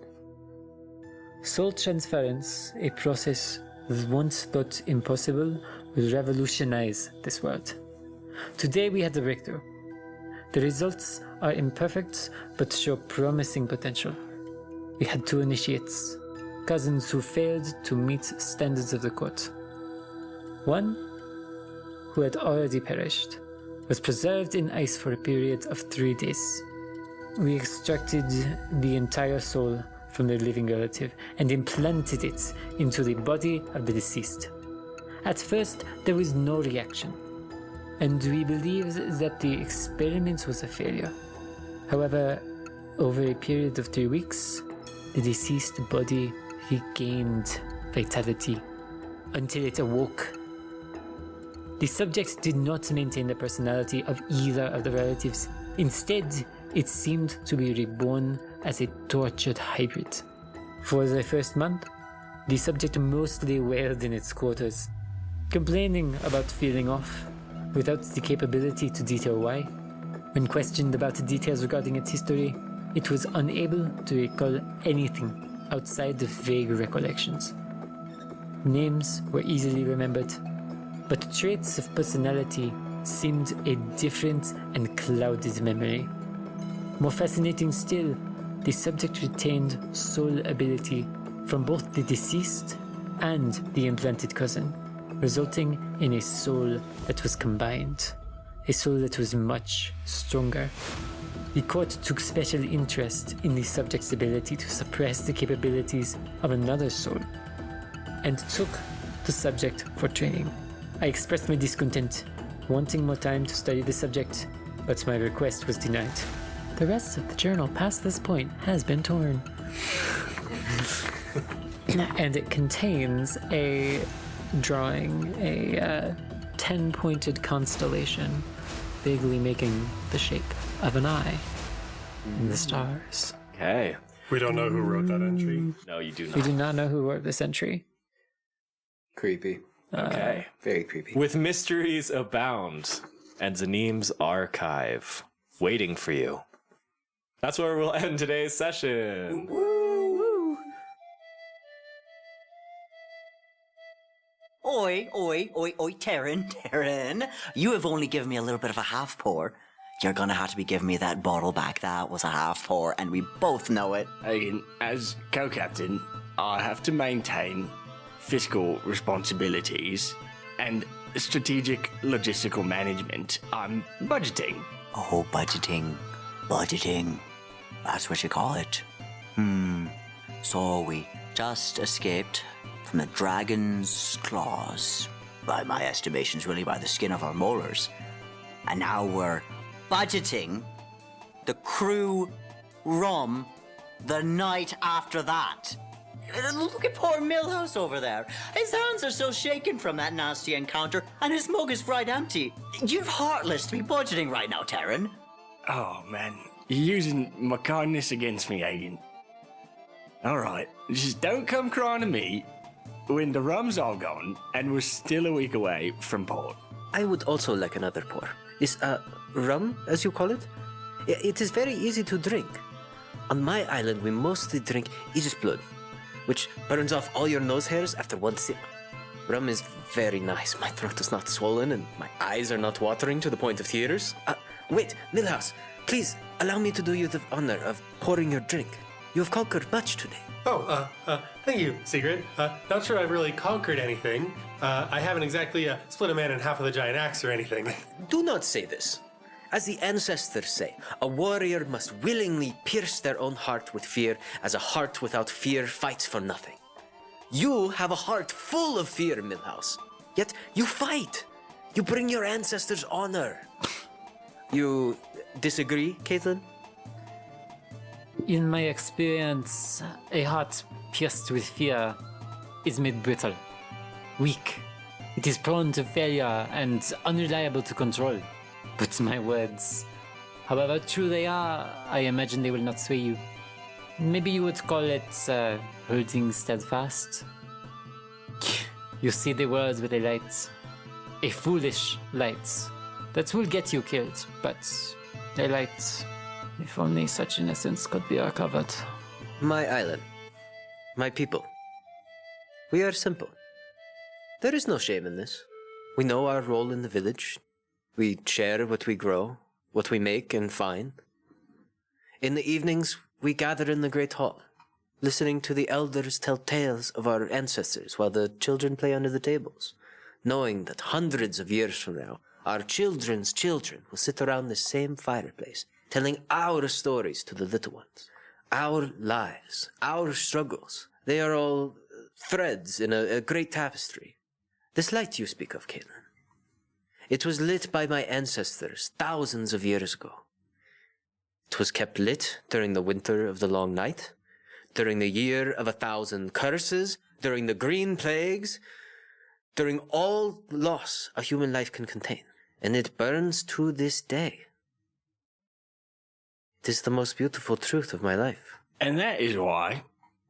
G: Soul transference, a process once thought impossible, will revolutionize this world. Today we had a breakthrough. The results are imperfect, but show promising potential. We had 2 initiates, cousins who failed to meet standards of the court. One, who had already perished, was preserved in ice for a period of 3 days. We extracted the entire soul from the living relative and implanted it into the body of the deceased. At first, there was no reaction, and we believed that the experiment was a failure. However, over a period of 3 weeks, the deceased body regained vitality until it awoke. The subject did not maintain the personality of either of the relatives. Instead, it seemed to be reborn as a tortured hybrid. For the first month, the subject mostly wailed in its quarters, complaining about feeling off, without the capability to detail why. When questioned about the details regarding its history, it was unable to recall anything outside of vague recollections. Names were easily remembered, but traits of personality seemed a different and clouded memory. More fascinating still, the subject retained soul ability from both the deceased and the implanted cousin, resulting in a soul that was combined, a soul that was much stronger. The court took special interest in the subject's ability to suppress the capabilities of another soul, and took the subject for training. I expressed my discontent, wanting more time to study the subject, but my request was denied. The rest of the journal past this point has been torn. And it contains a drawing, a 10-pointed constellation, vaguely making the shape of an eye in the stars.
B: Okay.
F: We don't know who wrote that entry.
B: No, you do not.
G: We do not know who wrote this entry.
E: Creepy.
B: Okay.
E: Very creepy.
B: With mysteries abound and Zanim's archive waiting for you. That's where we'll end today's session.
D: Oi, Taryn. You have only given me a little bit of a half pour. You're gonna have to be giving me that bottle back. That was a half pour, and we both know it.
C: Again, as co-captain, I have to maintain fiscal responsibilities and strategic logistical management. I'm budgeting.
D: Oh, budgeting. That's what you call it. So we just escaped from the dragon's claws. By my estimations, really by the skin of our molars. And now we're budgeting the crew rum the night after that. Look at poor Millhouse over there. His hands are still shaking from that nasty encounter, and his mug is right empty. You're heartless to be budgeting right now, Taryn.
C: Oh, man. You're using my kindness against me, Aiden. Alright, just don't come crying to me when the rum's all gone and we're still a week away from port.
A: I would also like another pour. This, rum, as you call it? It is very easy to drink. On my island, we mostly drink Aegis blood, which burns off all your nose hairs after one sip. Rum is very nice. My throat is not swollen and my eyes are not watering to the point of tears. Wait, Millhouse, please allow me to do you the honor of pouring your drink. You have conquered much today.
F: Oh, thank you, Sigrid. Not sure I've really conquered anything. I haven't exactly split a man in half with a giant axe or anything.
A: Do not say this. As the ancestors say, a warrior must willingly pierce their own heart with fear, as a heart without fear fights for nothing. You have a heart full of fear, Millhouse. Yet you fight. You bring your ancestors honor. You disagree, Caitlin?
G: In my experience, a heart pierced with fear is made brittle, weak. It is prone to failure and unreliable to control. But my words However true they are, I imagine they will not sway you. Maybe you would call it holding steadfast. You see the world with a light, a foolish light, that will get you killed, but a light, if only such innocence could be recovered.
A: My island. My people. We are simple. There is no shame in this. We know our role in the village. We share what we grow, what we make and find. In the evenings, we gather in the great hall, listening to the elders tell tales of our ancestors while the children play under the tables, knowing that hundreds of years from now, our children's children will sit around the same fireplace, telling our stories to the little ones. Our lives, our struggles, they are all threads in a great tapestry. This light you speak of, Caitlin, it was lit by my ancestors thousands of years ago. It was kept lit during the winter of the long night, during the year of 1,000 curses, during the green plagues, during all loss a human life can contain. And it burns to this day. It is the most beautiful truth of my life.
C: And that is why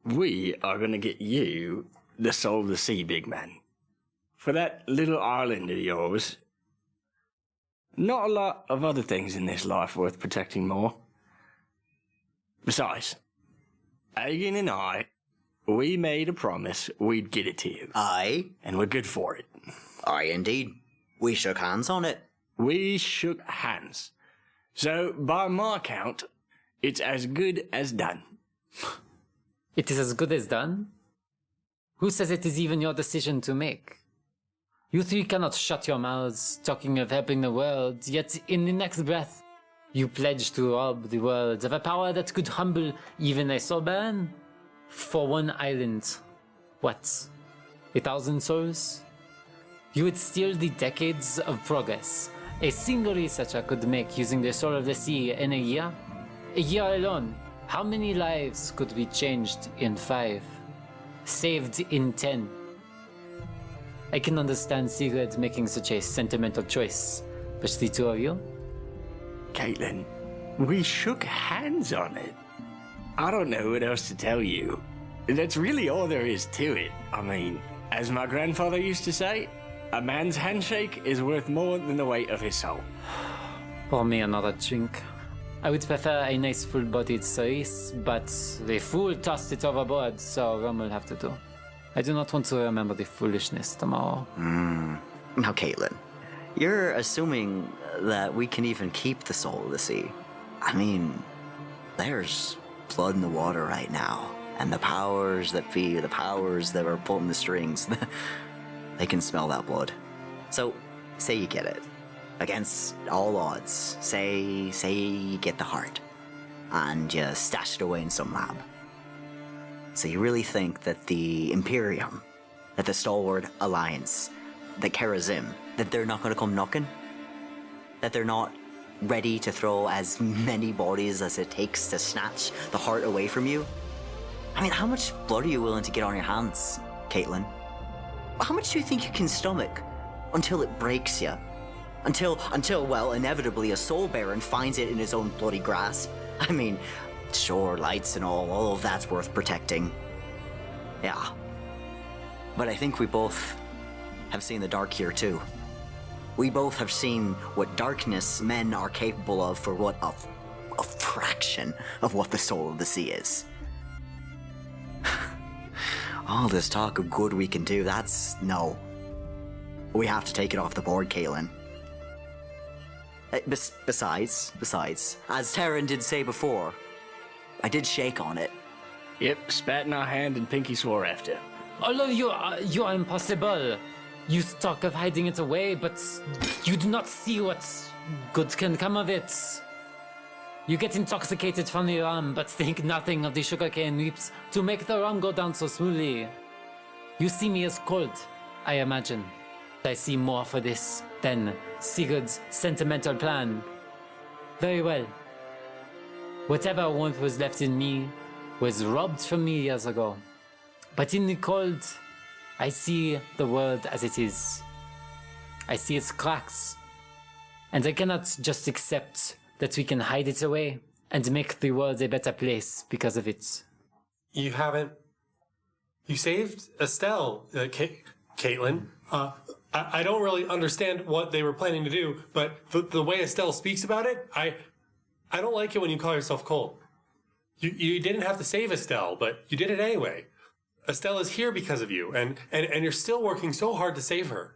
C: we are going to get you the soul of the sea, big man. For that little island of yours, not a lot of other things in this life worth protecting more. Besides, Agan and I, we made a promise we'd get it to you.
D: Aye.
C: And we're good for it.
D: Aye, indeed. We shook hands on it.
C: We shook hands. So, by my count, it's as good as done.
G: It is as good as done? Who says it is even your decision to make? You three cannot shut your mouths talking of helping the world, yet in the next breath, you pledge to rob the world of a power that could humble even a Soban? For one island. What? 1,000 souls? You would steal the decades of progress a single researcher could make using the soul of the sea in a year? A year alone, how many lives could be changed in 5? Saved in 10? I can understand Sigurd making such a sentimental choice, but the two of you?
C: Caitlin, we shook hands on it. I don't know what else to tell you. That's really all there is to it. I mean, as my grandfather used to say, a man's handshake is worth more than the weight of his soul.
G: Pour me another drink. I would prefer a nice full-bodied cerise, but the fool tossed it overboard, so rum will have to do. I do not want to remember the foolishness tomorrow.
D: Now, Caitlin, you're assuming that we can even keep the soul of the sea. I mean, there's blood in the water right now, and the powers that be, the powers that are pulling the strings, they can smell that blood. So, say you get it. Against all odds, say you get the heart, and you stash it away in some lab. So you really think that the Imperium, that the Stalwart Alliance, that Karazim, that they're not going to come knocking? That they're not ready to throw as many bodies as it takes to snatch the heart away from you? I mean, how much blood are you willing to get on your hands, Caitlin? How much do you think you can stomach until it breaks you? Until, well, inevitably a soul baron finds it in his own bloody grasp. I mean, sure, lights and all of that's worth protecting. Yeah. But I think we both have seen the dark here too. We both have seen what darkness men are capable of for what a fraction of what the soul of the sea is. All this talk of good we can do, no. We have to take it off the board, Kaelin. Besides, as Terran did say before, I did shake on it.
C: Yep, spat in our hand and Pinky swore after.
G: All of you are impossible. You talk of hiding it away, but you do not see what good can come of it. You get intoxicated from the rum, but think nothing of the sugarcane reaps to make the rum go down so smoothly. You see me as cold, I imagine. I see more for this than Sigurd's sentimental plan. Very well. Whatever warmth was left in me was robbed from me years ago. But in the cold, I see the world as it is. I see its cracks. And I cannot just accept that we can hide it away and make the world a better place because of it.
F: You haven't. You saved Estelle, Caitlin. I don't really understand what they were planning to do, but the way Estelle speaks about it, I don't like it when you call yourself cold. You didn't have to save Estelle, but you did it anyway. Estelle is here because of you, and you're still working so hard to save her.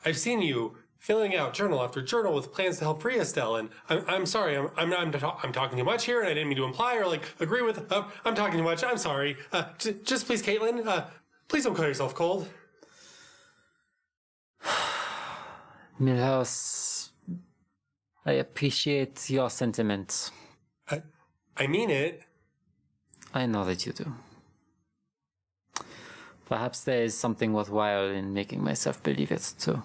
F: I've seen you filling out journal after journal with plans to help free Estelle, and I'm sorry, I'm talking too much here, and I didn't mean to imply or agree with. I'm talking too much. I'm sorry. Just please, Caitlin, please don't call yourself cold.
G: Milhouse, I appreciate your sentiments.
F: I mean it.
G: I know that you do. Perhaps there is something worthwhile in making myself believe it too.